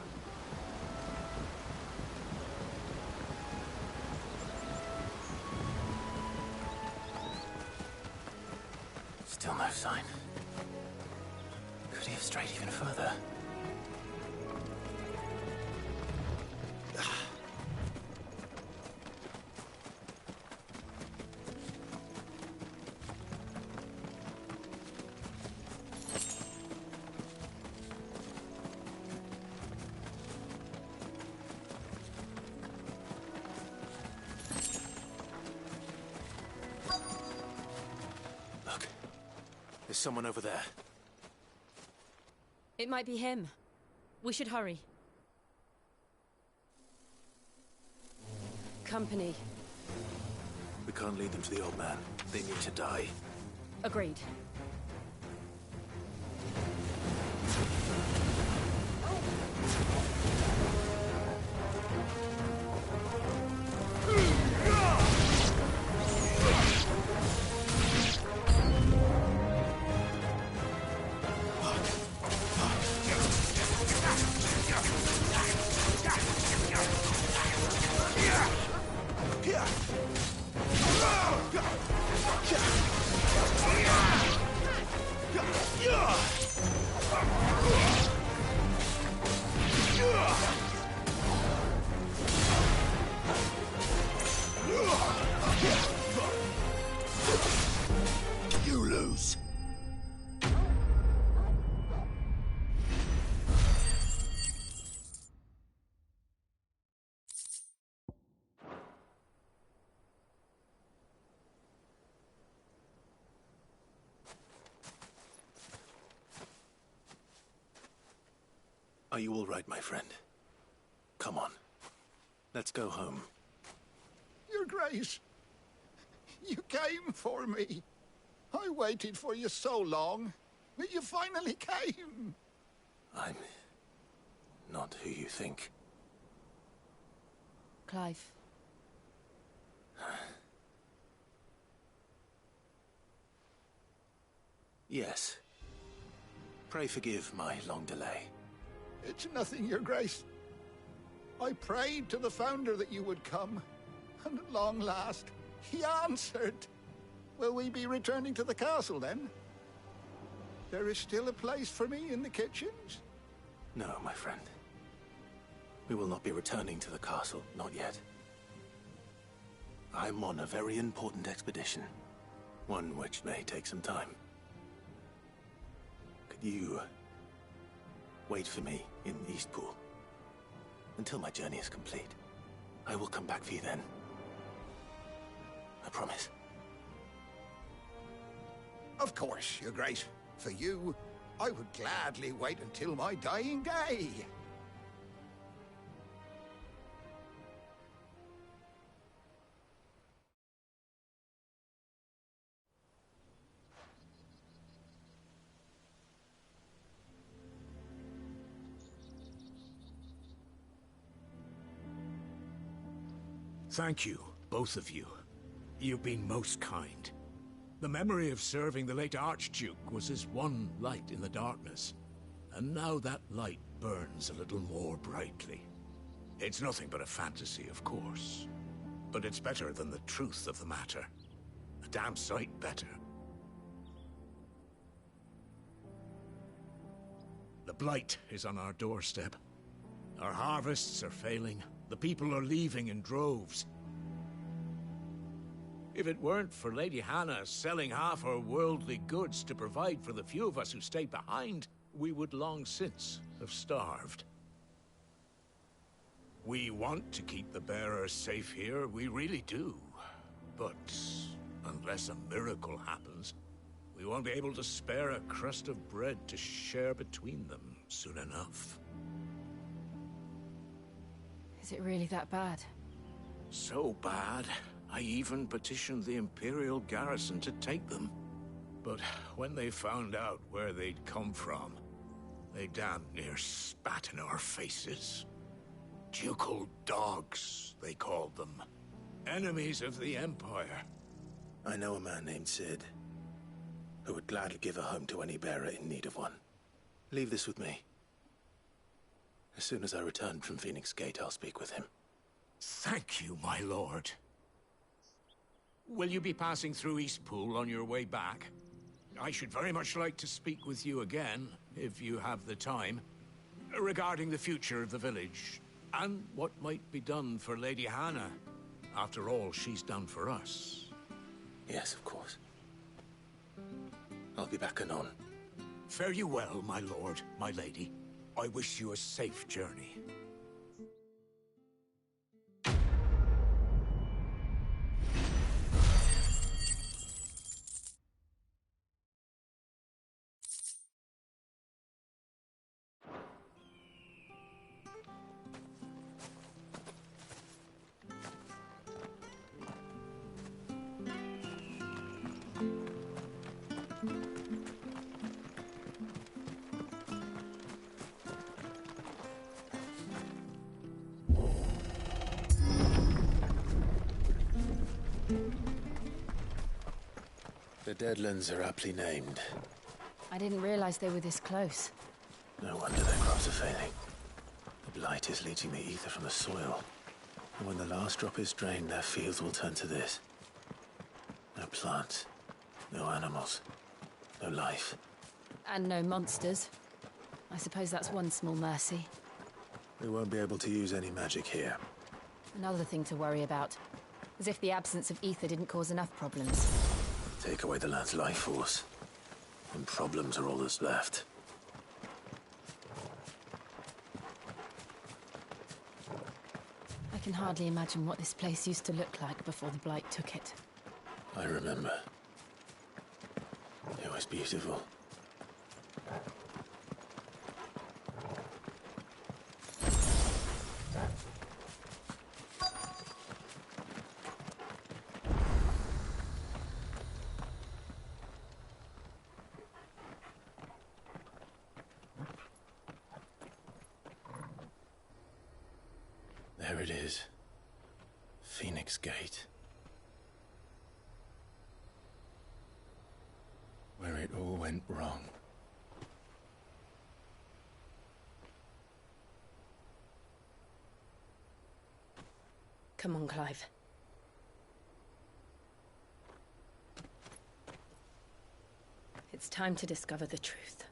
straight even further. Look, there's someone over there. It might be him. We should hurry. Company. We can't lead them to the old man. They need to die. Agreed. You lose. Are you all right, my friend? Come on. Let's go home. Your Grace, you came for me. I waited for you so long, but you finally came. I'm not who you think. Clive. Yes. Pray forgive my long delay. It's nothing, Your Grace. I prayed to the Founder that you would come, and at long last, he answered. Will we be returning to the castle, then? There is still a place for me in the kitchens? No, my friend. We will not be returning to the castle, not yet. I'm on a very important expedition. One which may take some time. Could you wait for me in Eastpool until my journey is complete? I will come back for you then. I promise. Of course, Your Grace. For you, I would gladly wait until my dying day. Thank you, both of you. You've been most kind. The memory of serving the late Archduke was as one light in the darkness, and now that light burns a little more brightly. It's nothing but a fantasy, of course, but it's better than the truth of the matter. A damn sight better. The Blight is on our doorstep. Our harvests are failing. The people are leaving in droves. If it weren't for Lady Hannah selling half her worldly goods to provide for the few of us who stayed behind, we would long since have starved. We want to keep the bearers safe here, we really do. But unless a miracle happens, we won't be able to spare a crust of bread to share between them soon enough. Is it really that bad? So bad, I even petitioned the Imperial garrison to take them. But when they found out where they'd come from, they damn near spat in our faces. Ducal dogs, they called them. Enemies of the Empire. I know a man named Cid, who would gladly give a home to any bearer in need of one. Leave this with me. As soon as I return from Phoenix Gate, I'll speak with him. Thank you, my lord. Will you be passing through Eastpool on your way back? I should very much like to speak with you again, if you have the time, regarding the future of the village, and what might be done for Lady Hannah. After all she's done for us. Yes, of course. I'll be back anon. Fare you well, my lord, my lady. I wish you a safe journey. The Deadlands are aptly named. I didn't realize they were this close. No wonder their crops are failing. The blight is leaching the ether from the soil. And when the last drop is drained, their fields will turn to this. No plants, no animals, no life. And no monsters. I suppose that's one small mercy. We won't be able to use any magic here. Another thing to worry about. As if the absence of ether didn't cause enough problems. Take away the land's life force, and problems are all that's left. I can hardly imagine what this place used to look like before the Blight took it. I remember. It was beautiful. There it is. Phoenix Gate. Where it all went wrong. Come on, Clive. It's time to discover the truth.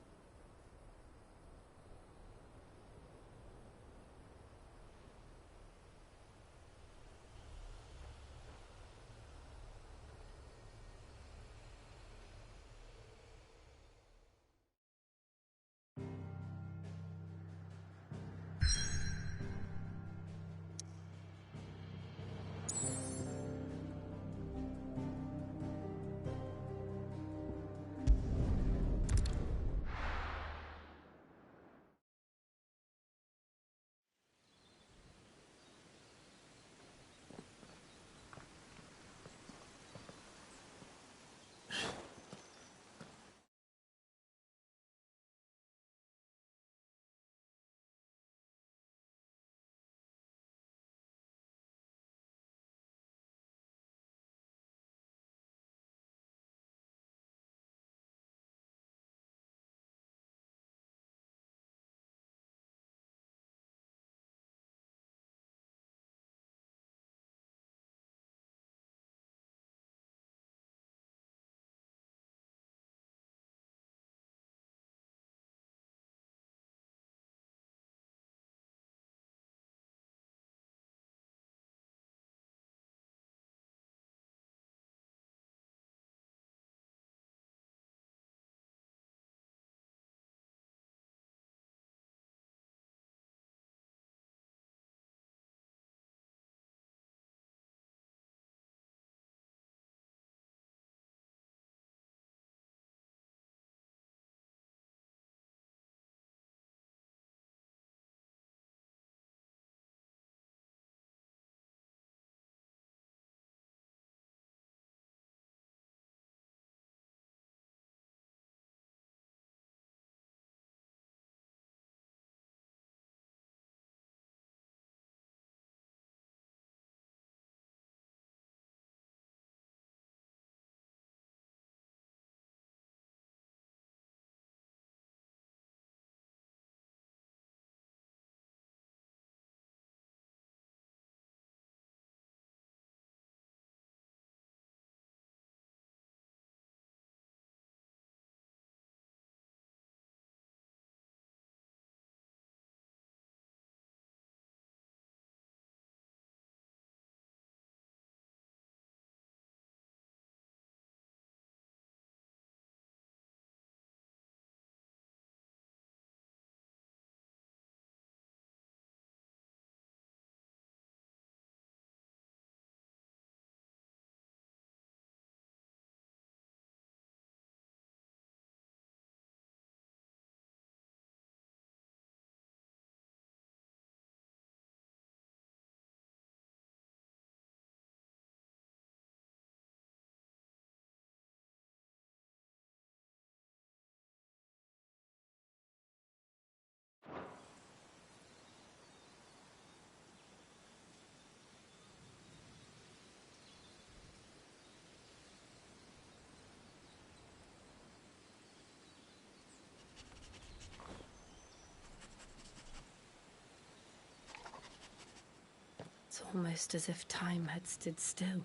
Almost as if time had stood still.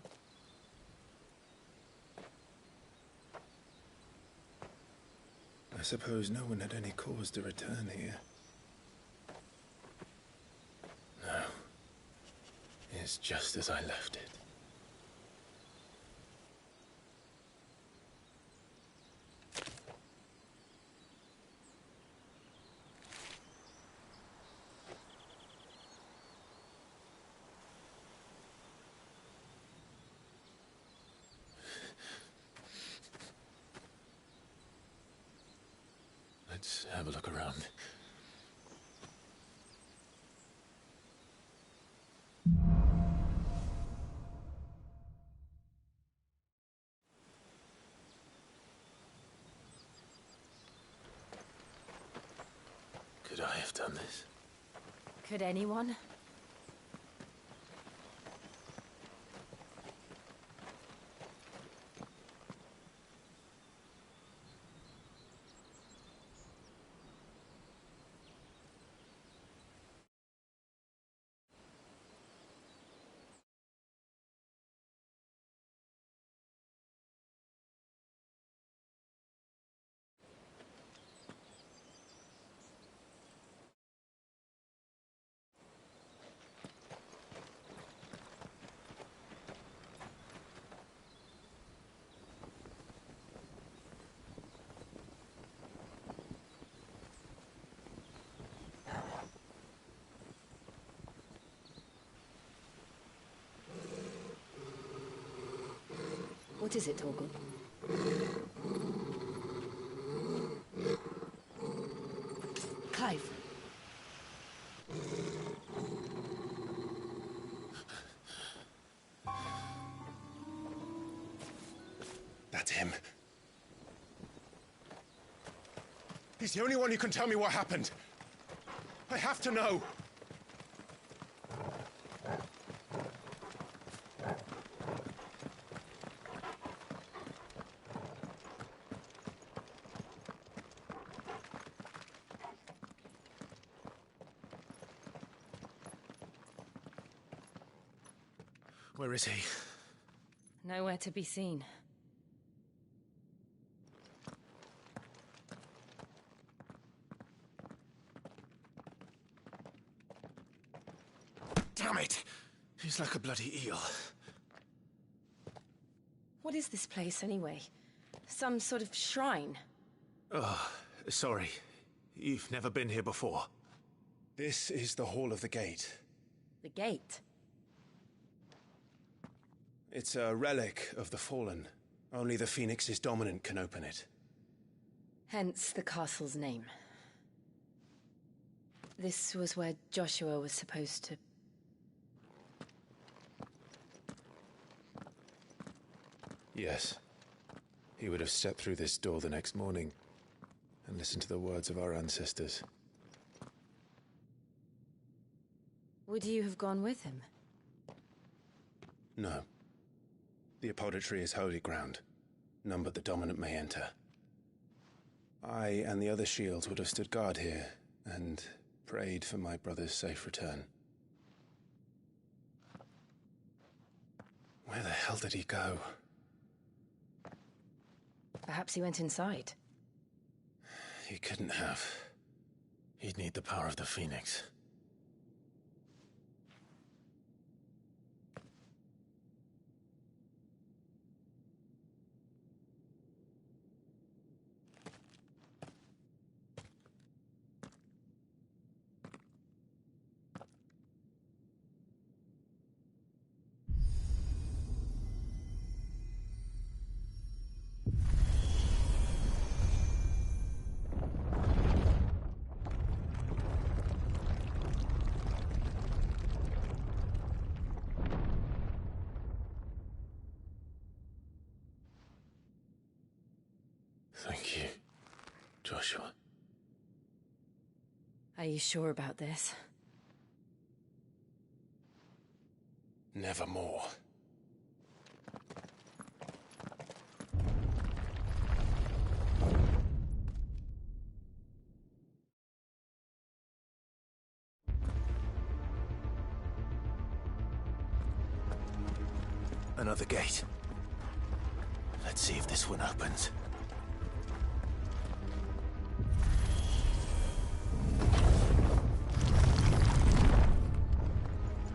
I suppose no one had any cause to return here. No. It's just as I left it. Let's have a look around. Could I have done this? Could anyone? What is it, Torgal? Clive. That's him. He's the only one who can tell me what happened. I have to know. Where is he? Nowhere to be seen. Damn it! He's like a bloody eel. What is this place, anyway? Some sort of shrine? Oh, sorry. You've never been here before. This is the Hall of the Gate. The gate? It's a relic of the Fallen. Only the Phoenix's dominant can open it. Hence the castle's name. This was where Joshua was supposed to... Yes. He would have stepped through this door the next morning and listened to the words of our ancestors. Would you have gone with him? No. The Apodytry is holy ground. None but the dominant may enter. I and the other shields would have stood guard here and prayed for my brother's safe return. Where the hell did he go? Perhaps he went inside. He couldn't have. He'd need the power of the Phoenix. Thank you, Joshua. Are you sure about this? Nevermore. Another gate. Let's see if this one opens.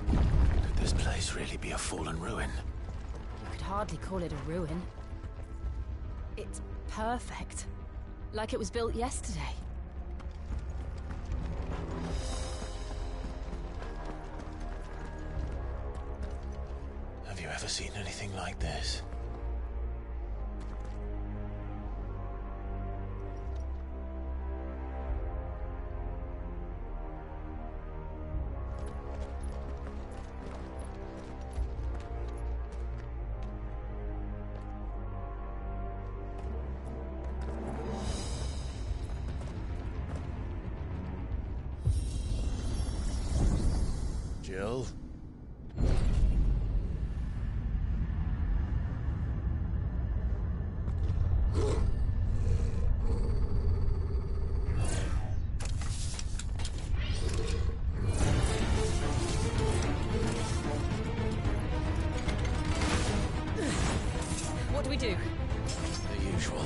Could this place really be a fallen ruin? You could hardly call it a ruin. It's perfect. Like it was built yesterday. Have you ever seen anything like this? Jill? What do we do? The usual.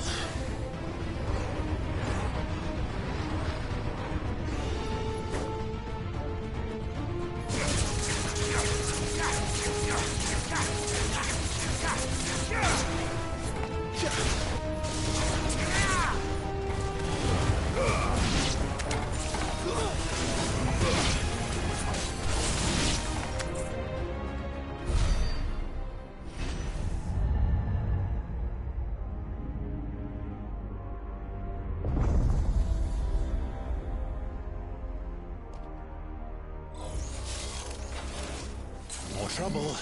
More trouble.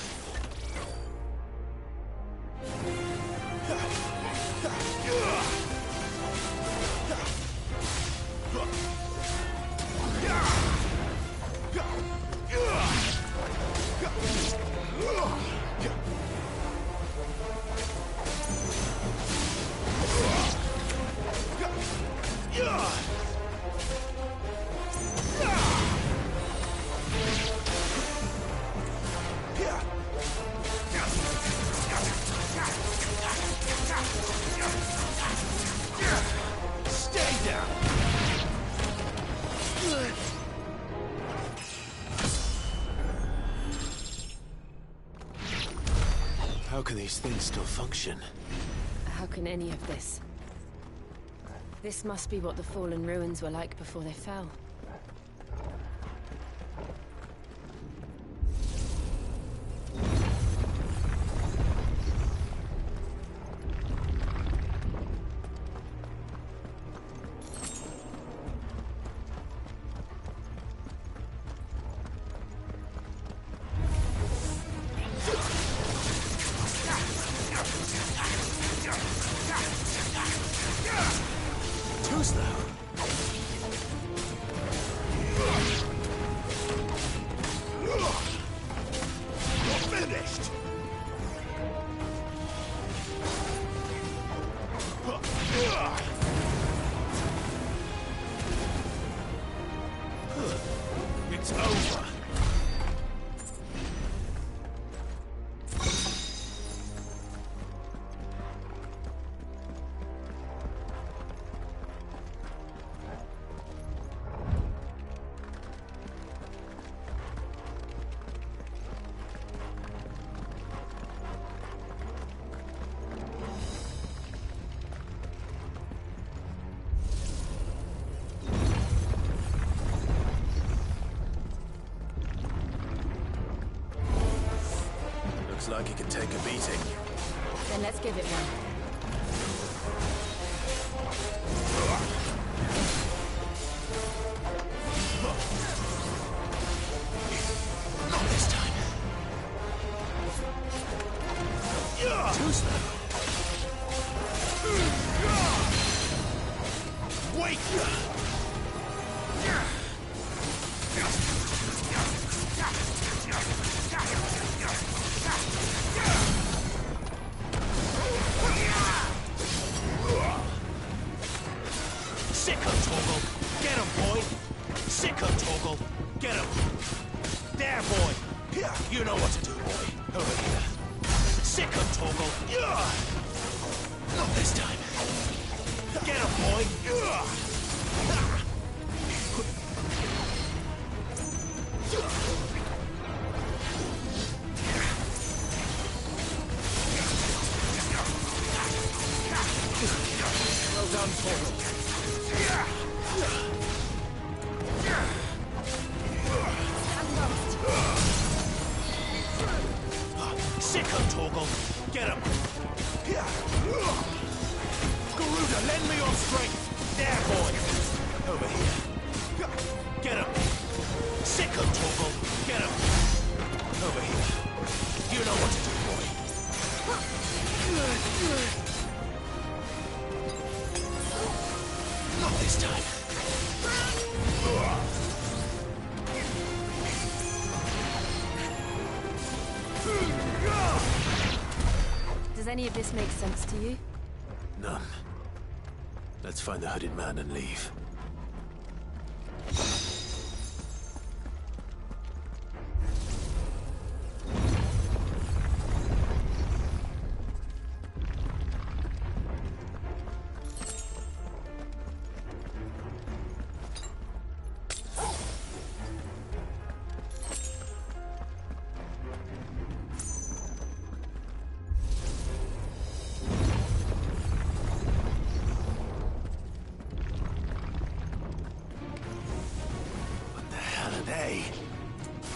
Stay down. How can these things still function? How can any of this? This must be what the fallen ruins were like before they fell. Too slow. You're finished. It's over. Looks like it could take a beating. Then let's give it one. Not this time. Too slow. Wait! Sicko Torgal! Get him, boy! Sicko Torgal! Get him! There, boy! You know what to do, boy. Over here. Sick of Torgal! Not this time! Get him, boy! Well done, Torgal. Sick of Torgal! Get him! Garuda, lend me your strength! There, boy! Over here. Get him! Sick of Torgal! Get him! Over here. You know what to do, boy. Not this time. Does any of this make sense to you? None. Let's find the hooded man and leave.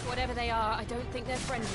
Whatever they are, I don't think they're friendly.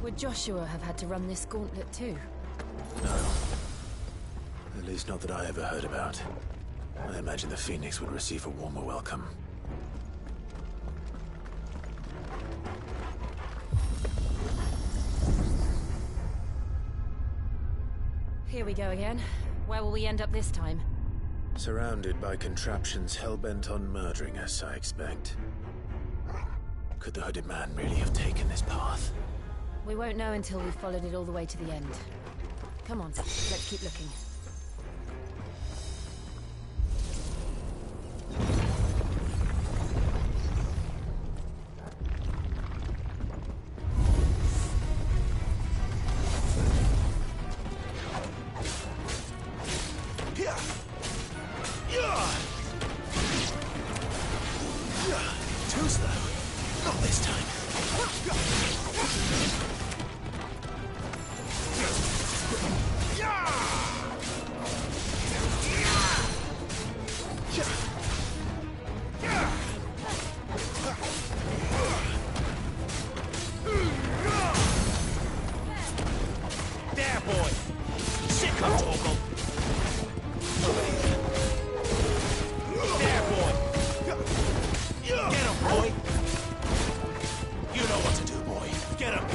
Would Joshua have had to run this gauntlet too? No. At least not that I ever heard about. I imagine the Phoenix would receive a warmer welcome. Here we go again. Where will we end up this time? Surrounded by contraptions hell-bent on murdering us, I expect. Could the hooded man really have taken this path? We won't know until we've followed it all the way to the end. Come on, let's keep looking. Too slow. Not this time. There, boy. Sick of Torgal. Over here. There, boy. Get him, boy. You know what to do, boy. Get him.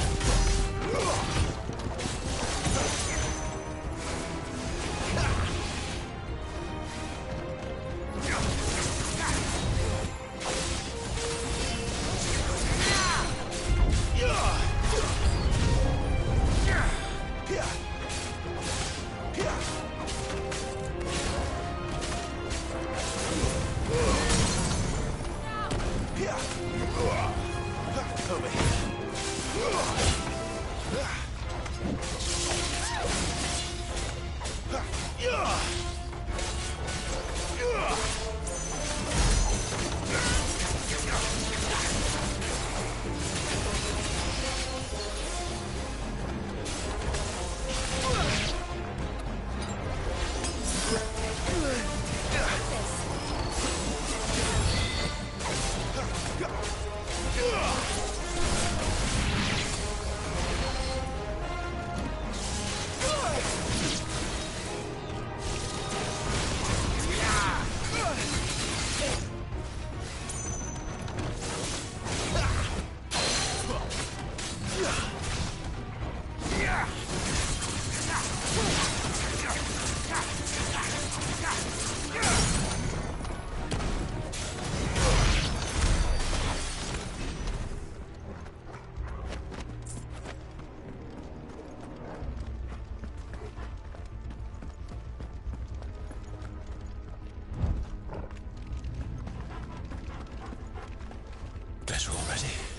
Over here. better already.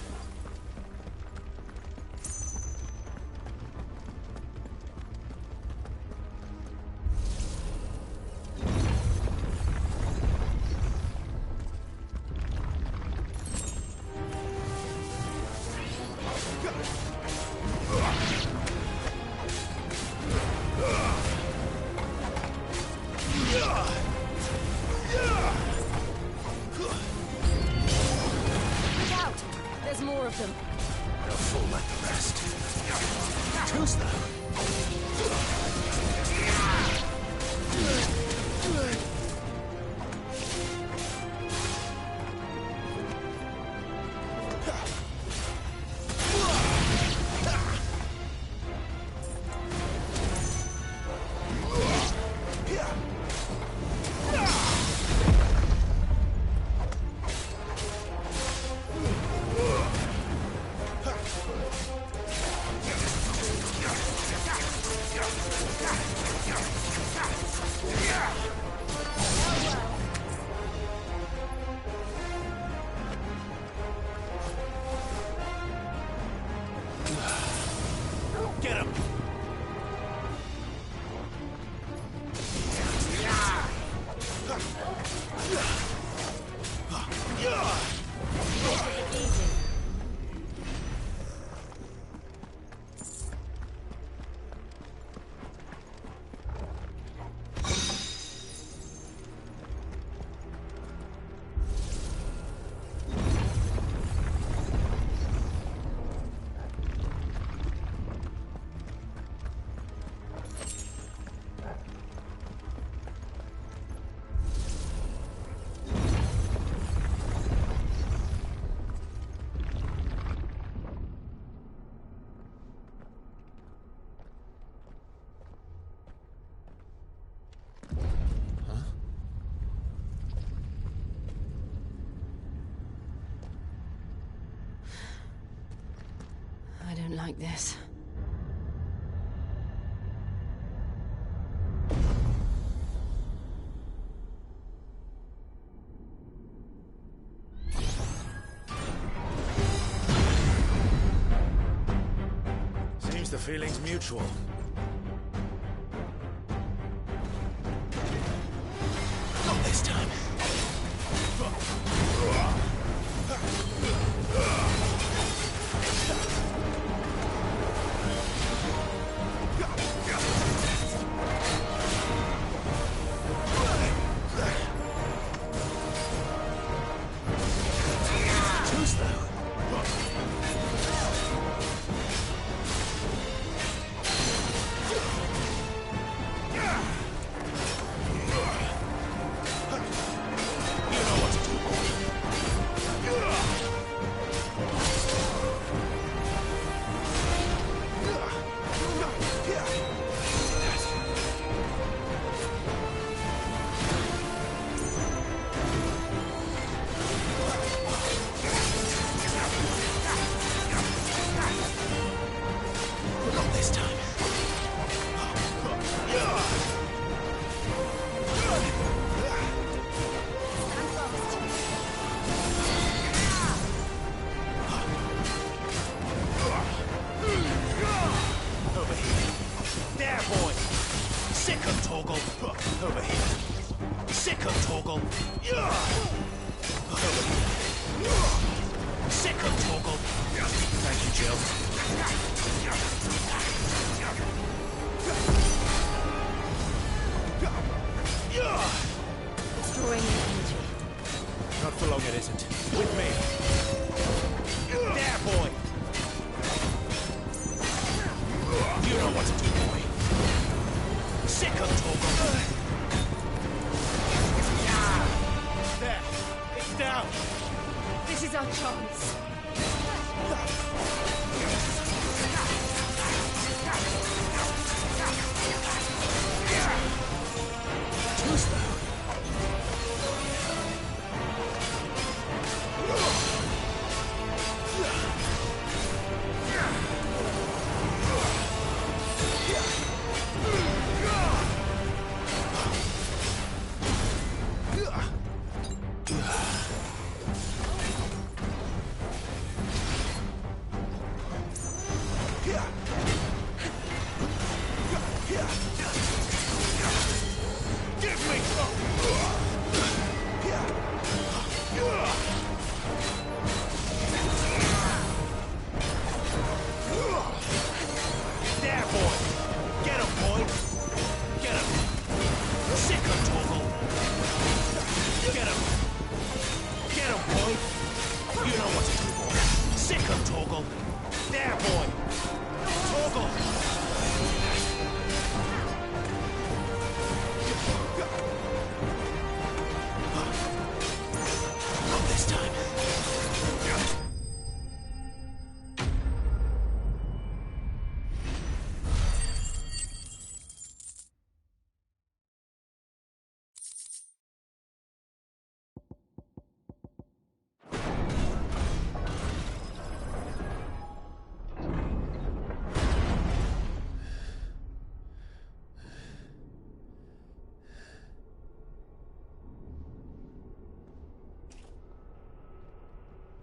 I don't like this. Seems the feeling's mutual. Not this time.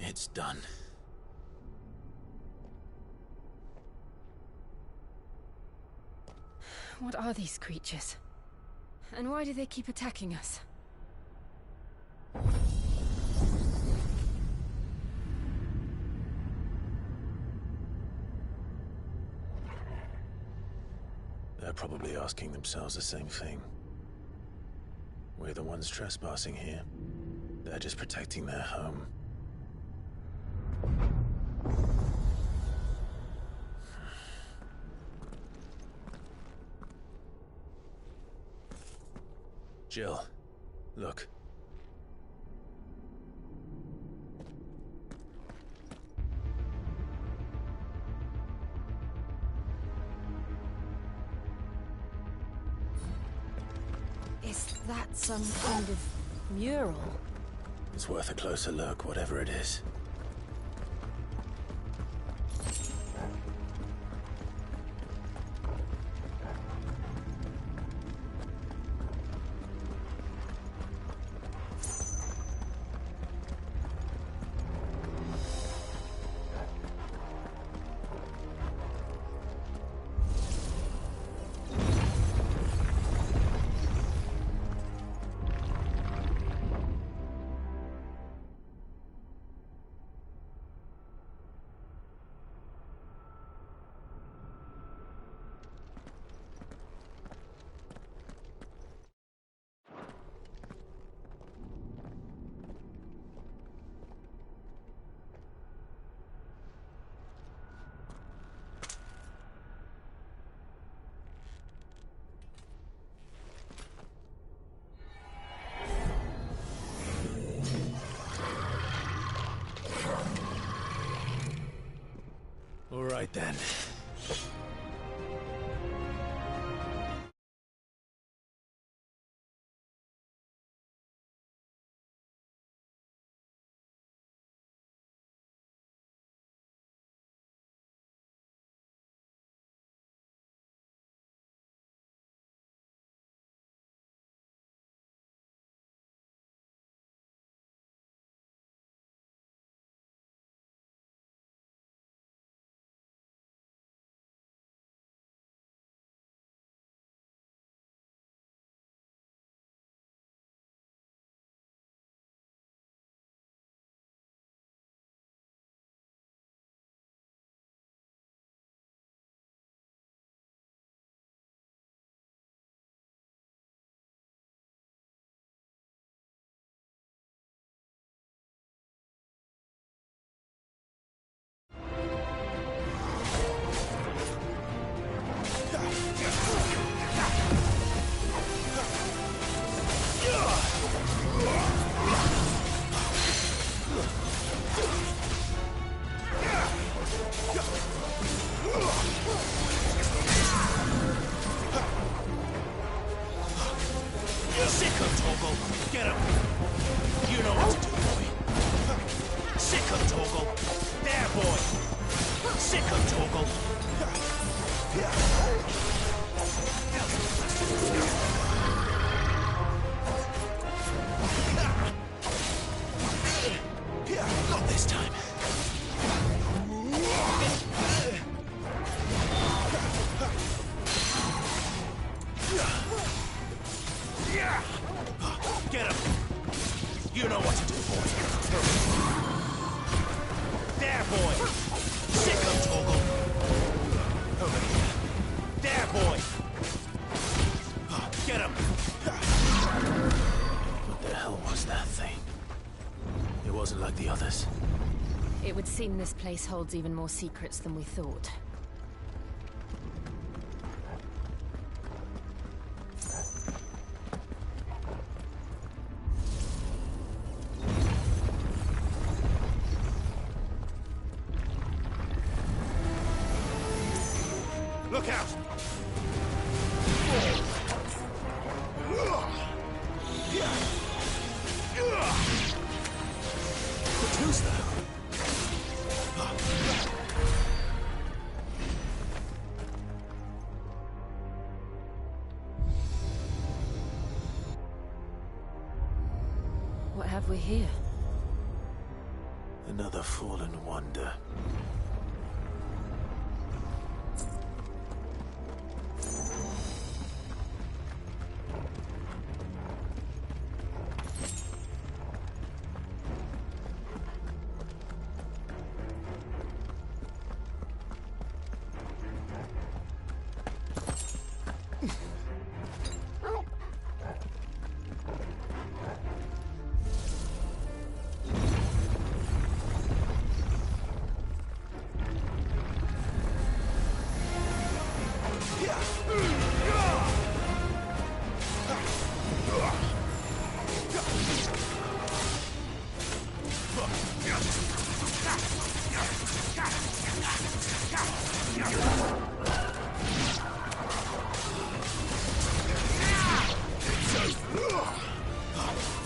It's done. What are these creatures? And why do they keep attacking us? They're probably asking themselves the same thing. We're the ones trespassing here. They're just protecting their home. Jill, look. Is that some kind of mural? It's worth a closer look, whatever it is. All right then. Sick of Torgal! Get him! You know what to do, boy! Sick of Torgal! There, boy! Sick of Torgal! Not this time! Get him! You know what to do, boy. There, boy! Sick of Torgal! Over here. There, boy! Get him! What the hell was that thing? It wasn't like the others. It would seem this place holds even more secrets than we thought. Look out! But who's that? What have we here? Another fallen wonder.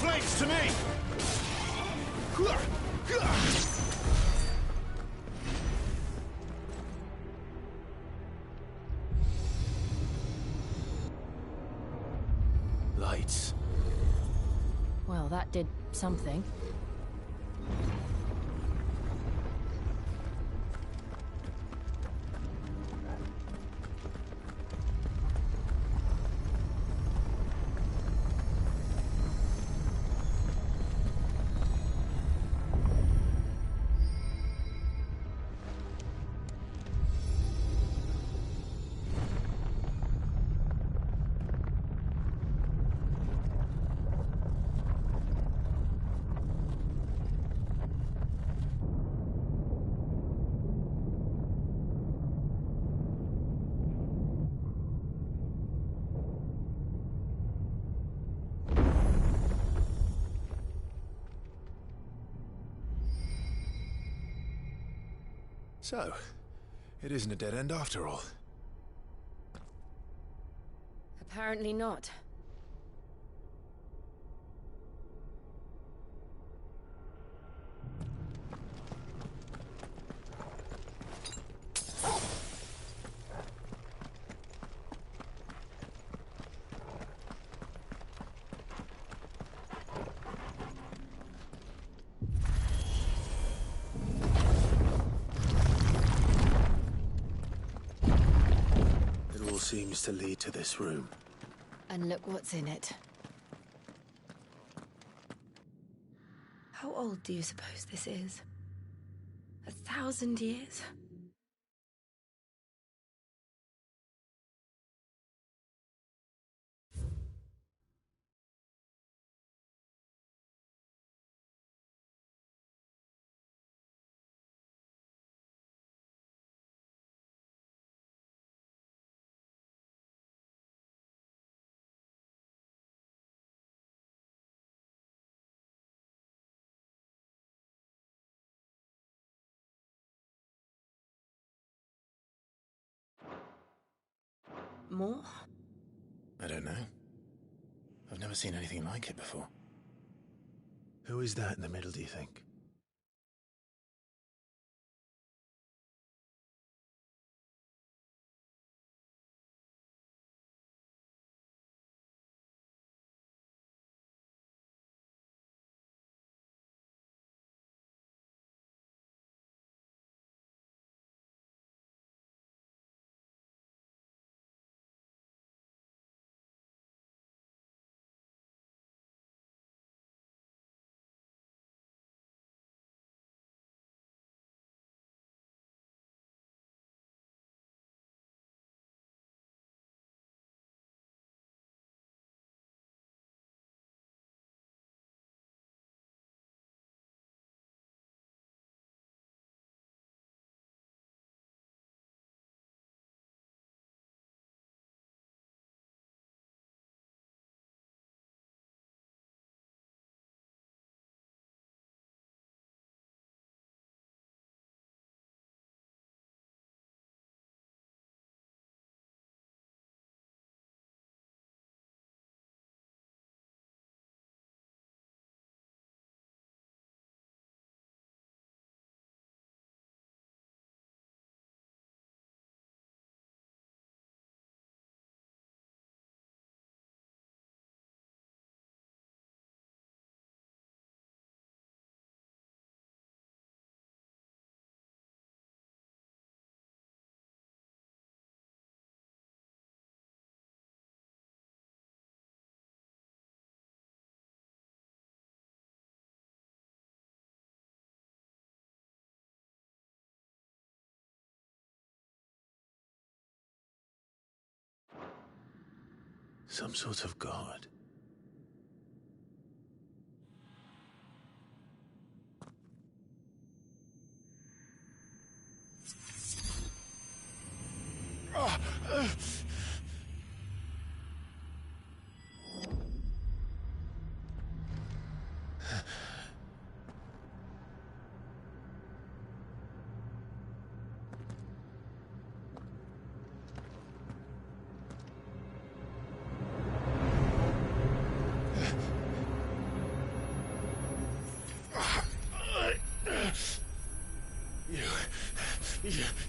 Flames to me! Lights. Well, that did something. So, it isn't a dead end after all. Apparently not. Seems to lead to this room. And look what's in it. How old do you suppose this is? 1,000 years? More? I don't know. I've never seen anything like it before. Who is that in the middle, do you think? Some sort of god.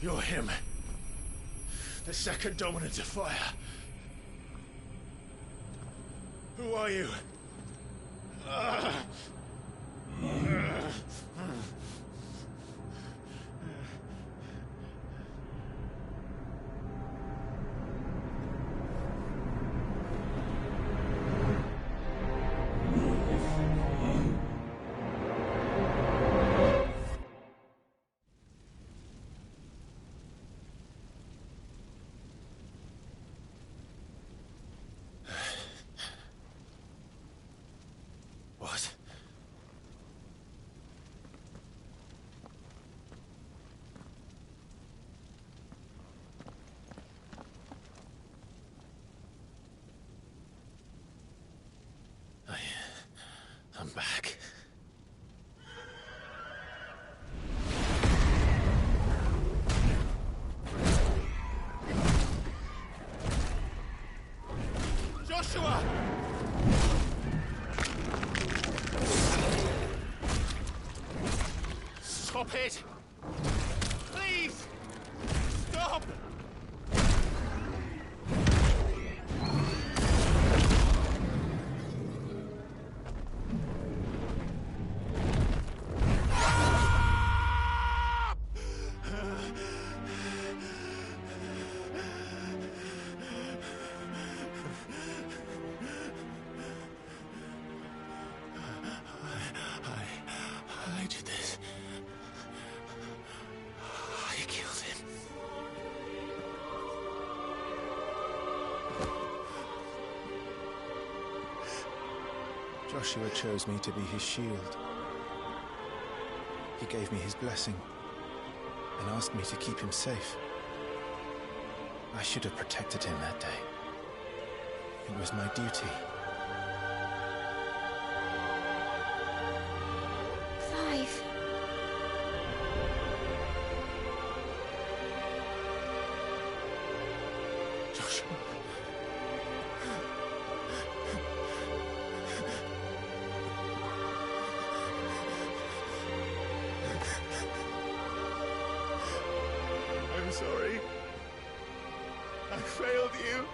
You're him. The second dominant of fire. Who are you? What? I'm back. Joshua! Stop it! Please! Stop! I did this. I killed him. Joshua chose me to be his shield. He gave me his blessing and asked me to keep him safe. I should have protected him that day. It was my duty. Clive. Joshua. I'm sorry. I failed you.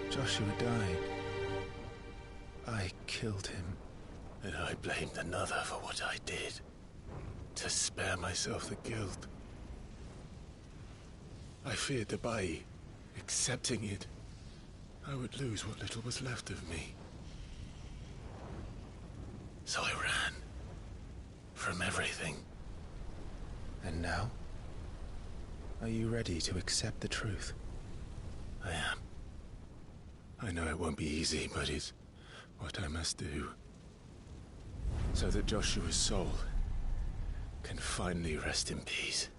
Joshua died. I killed him. And I blamed another for what I did. To spare myself the guilt. I feared that by accepting it, I would lose what little was left of me. So I ran. From everything. And now? Are you ready to accept the truth? I am. I know it won't be easy, but it's what I must do. So that Joshua's soul can finally rest in peace.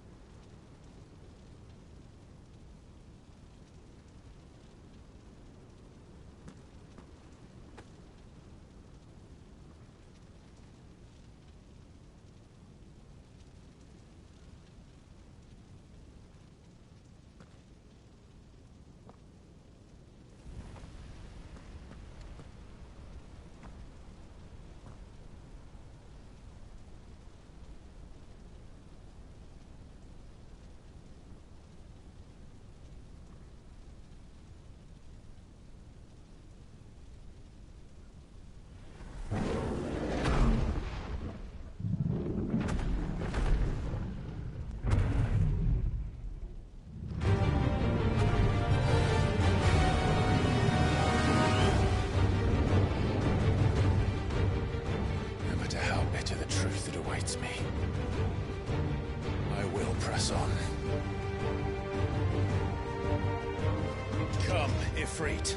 Ifrit.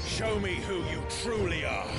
Show me who you truly are.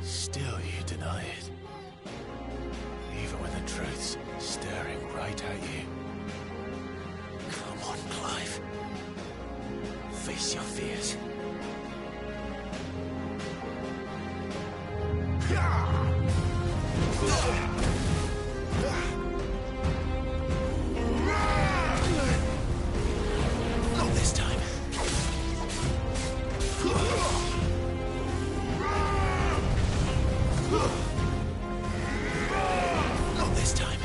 Still you deny it. Even when the truth's staring right at you. Come on, Clive. Face your fears. Not this time. Not this time.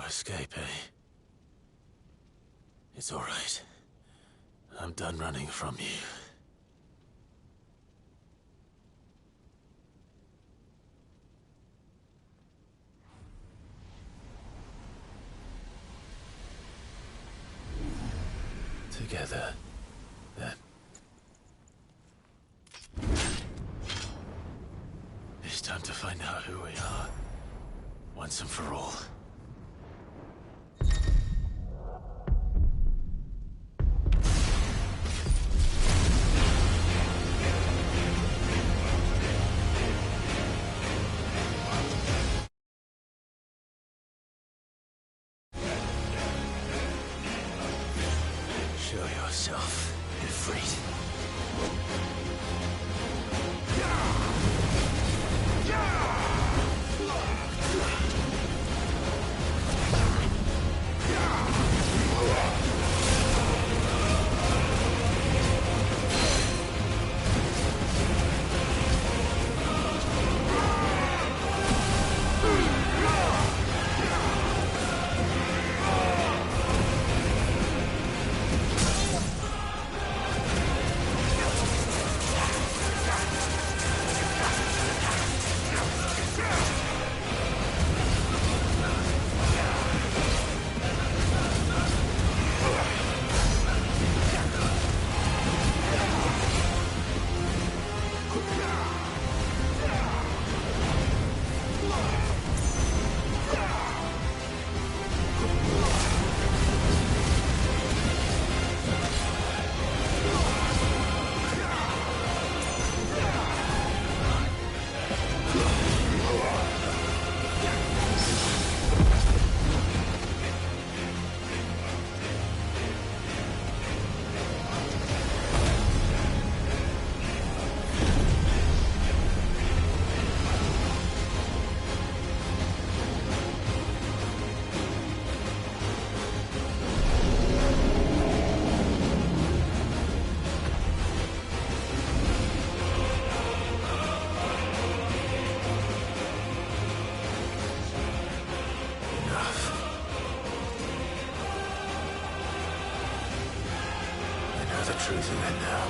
Escape, eh? It's all right. I'm done running from you. Together, then. It's time to find out who we are, once and for all. Show yourself, Ifrit. The truth of it now.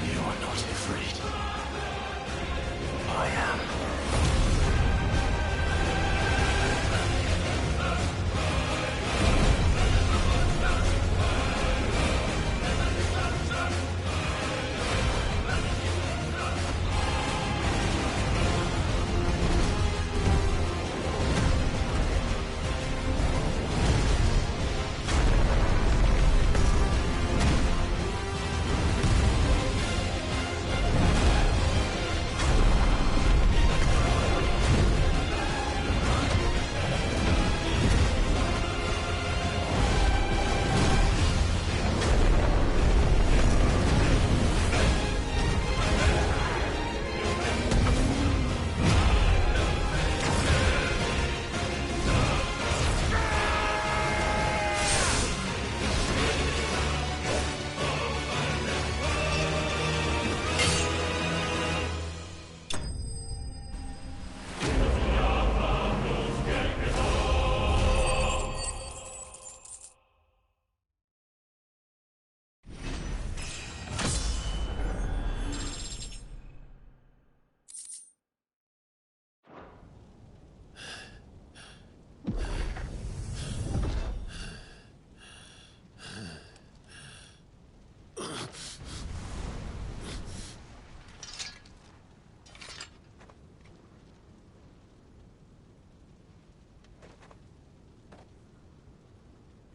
You are not afraid. I I am.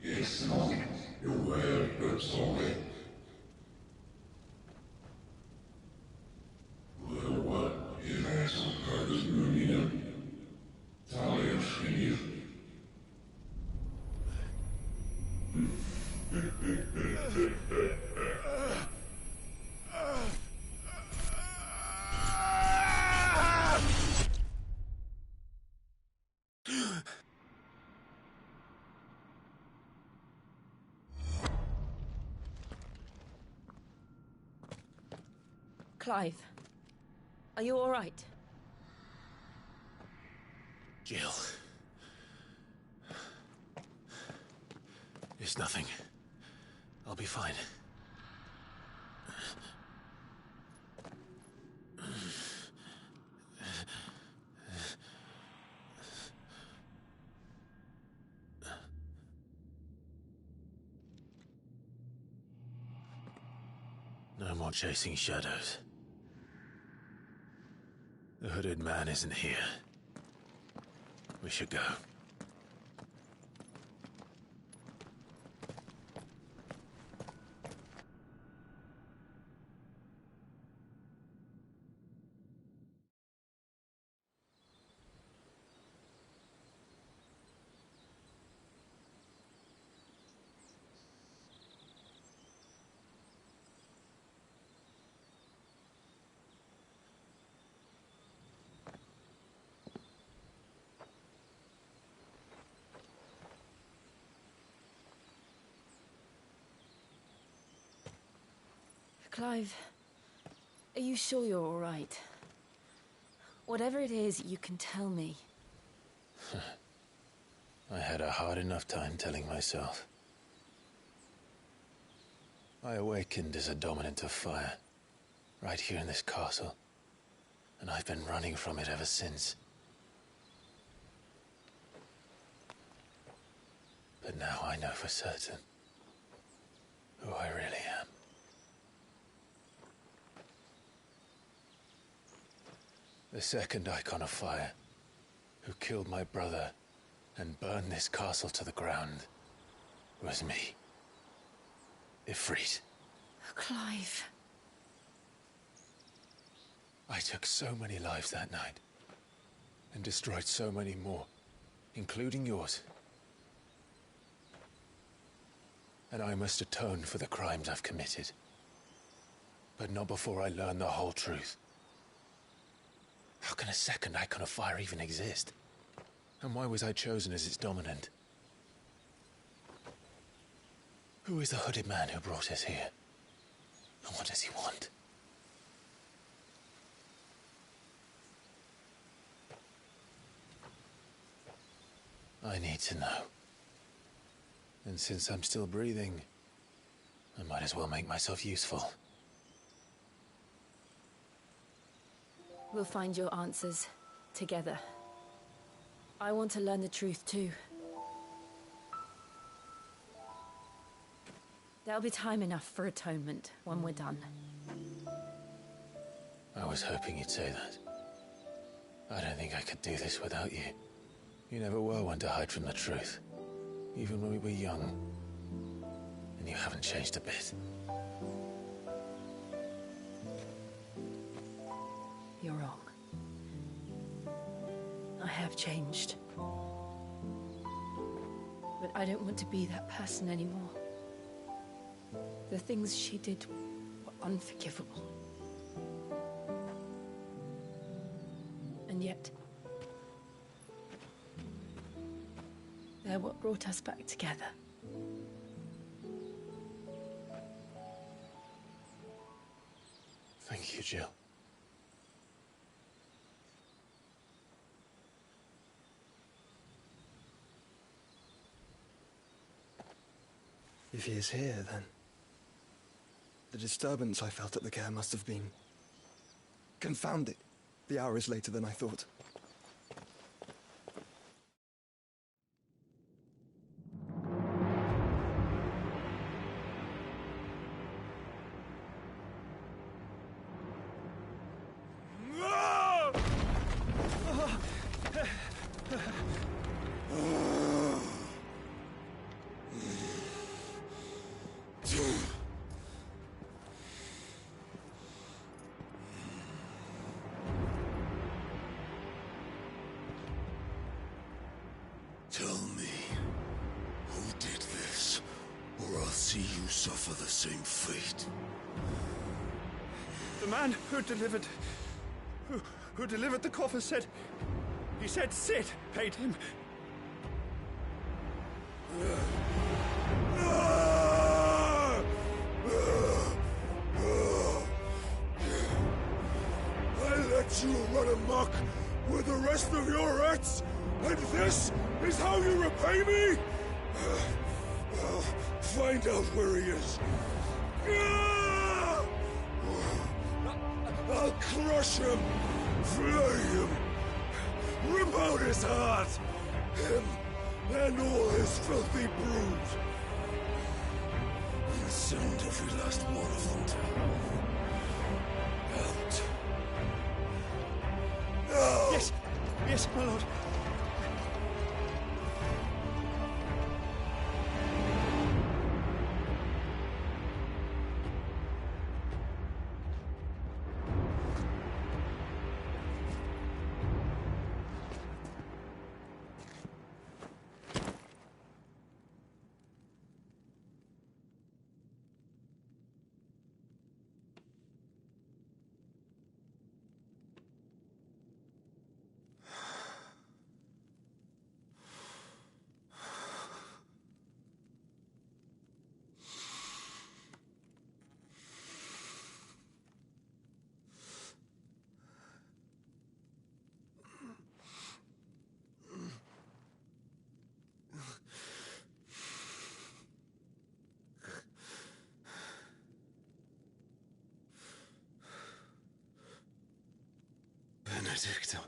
Yes, no. You're well, good solid. Well, what? If that's some kind of union, Talia Shinny. Clive, are you all right? Jill. It's nothing. I'll be fine. No more chasing shadows. The hooded man isn't here. We should go. Clive, are you sure you're all right? Whatever it is, you can tell me. I had a hard enough time telling myself. I awakened as a dominant of fire, right here in this castle, and I've been running from it ever since. But now I know for certain who I really am. The second Icon of Fire, who killed my brother and burned this castle to the ground, was me. Ifrit. Clive. I took so many lives that night, and destroyed so many more, including yours. And I must atone for the crimes I've committed. But not before I learn the whole truth. How can a second Icon of Fire even exist? And why was I chosen as its dominant? Who is the hooded man who brought us here? And what does he want? I need to know. And since I'm still breathing, I might as well make myself useful. We'll find your answers together. I want to learn the truth too. There'll be time enough for atonement when we're done. I was hoping you'd say that. I don't think I could do this without you. You never were one to hide from the truth, even when we were young. And you haven't changed a bit. You're wrong. I have changed. But I don't want to be that person anymore. The things she did were unforgivable. And yet, they're what brought us back together. Thank you, Jill. If he is here, then the disturbance I felt at the care must have been confounded. The hour is later than I thought. Tell me, who did this, or I'll see you suffer the same fate. The man who delivered the coffer said... He said Sid paid him. I let you run amok with the rest of your rats, and this is how you repay me? Well, find out where he is. I'll crush him, flay him, rip out his heart, him and all his filthy brood, and send every last one of them to hell. Out. Now! Yes, yes, my lord. Benedicta.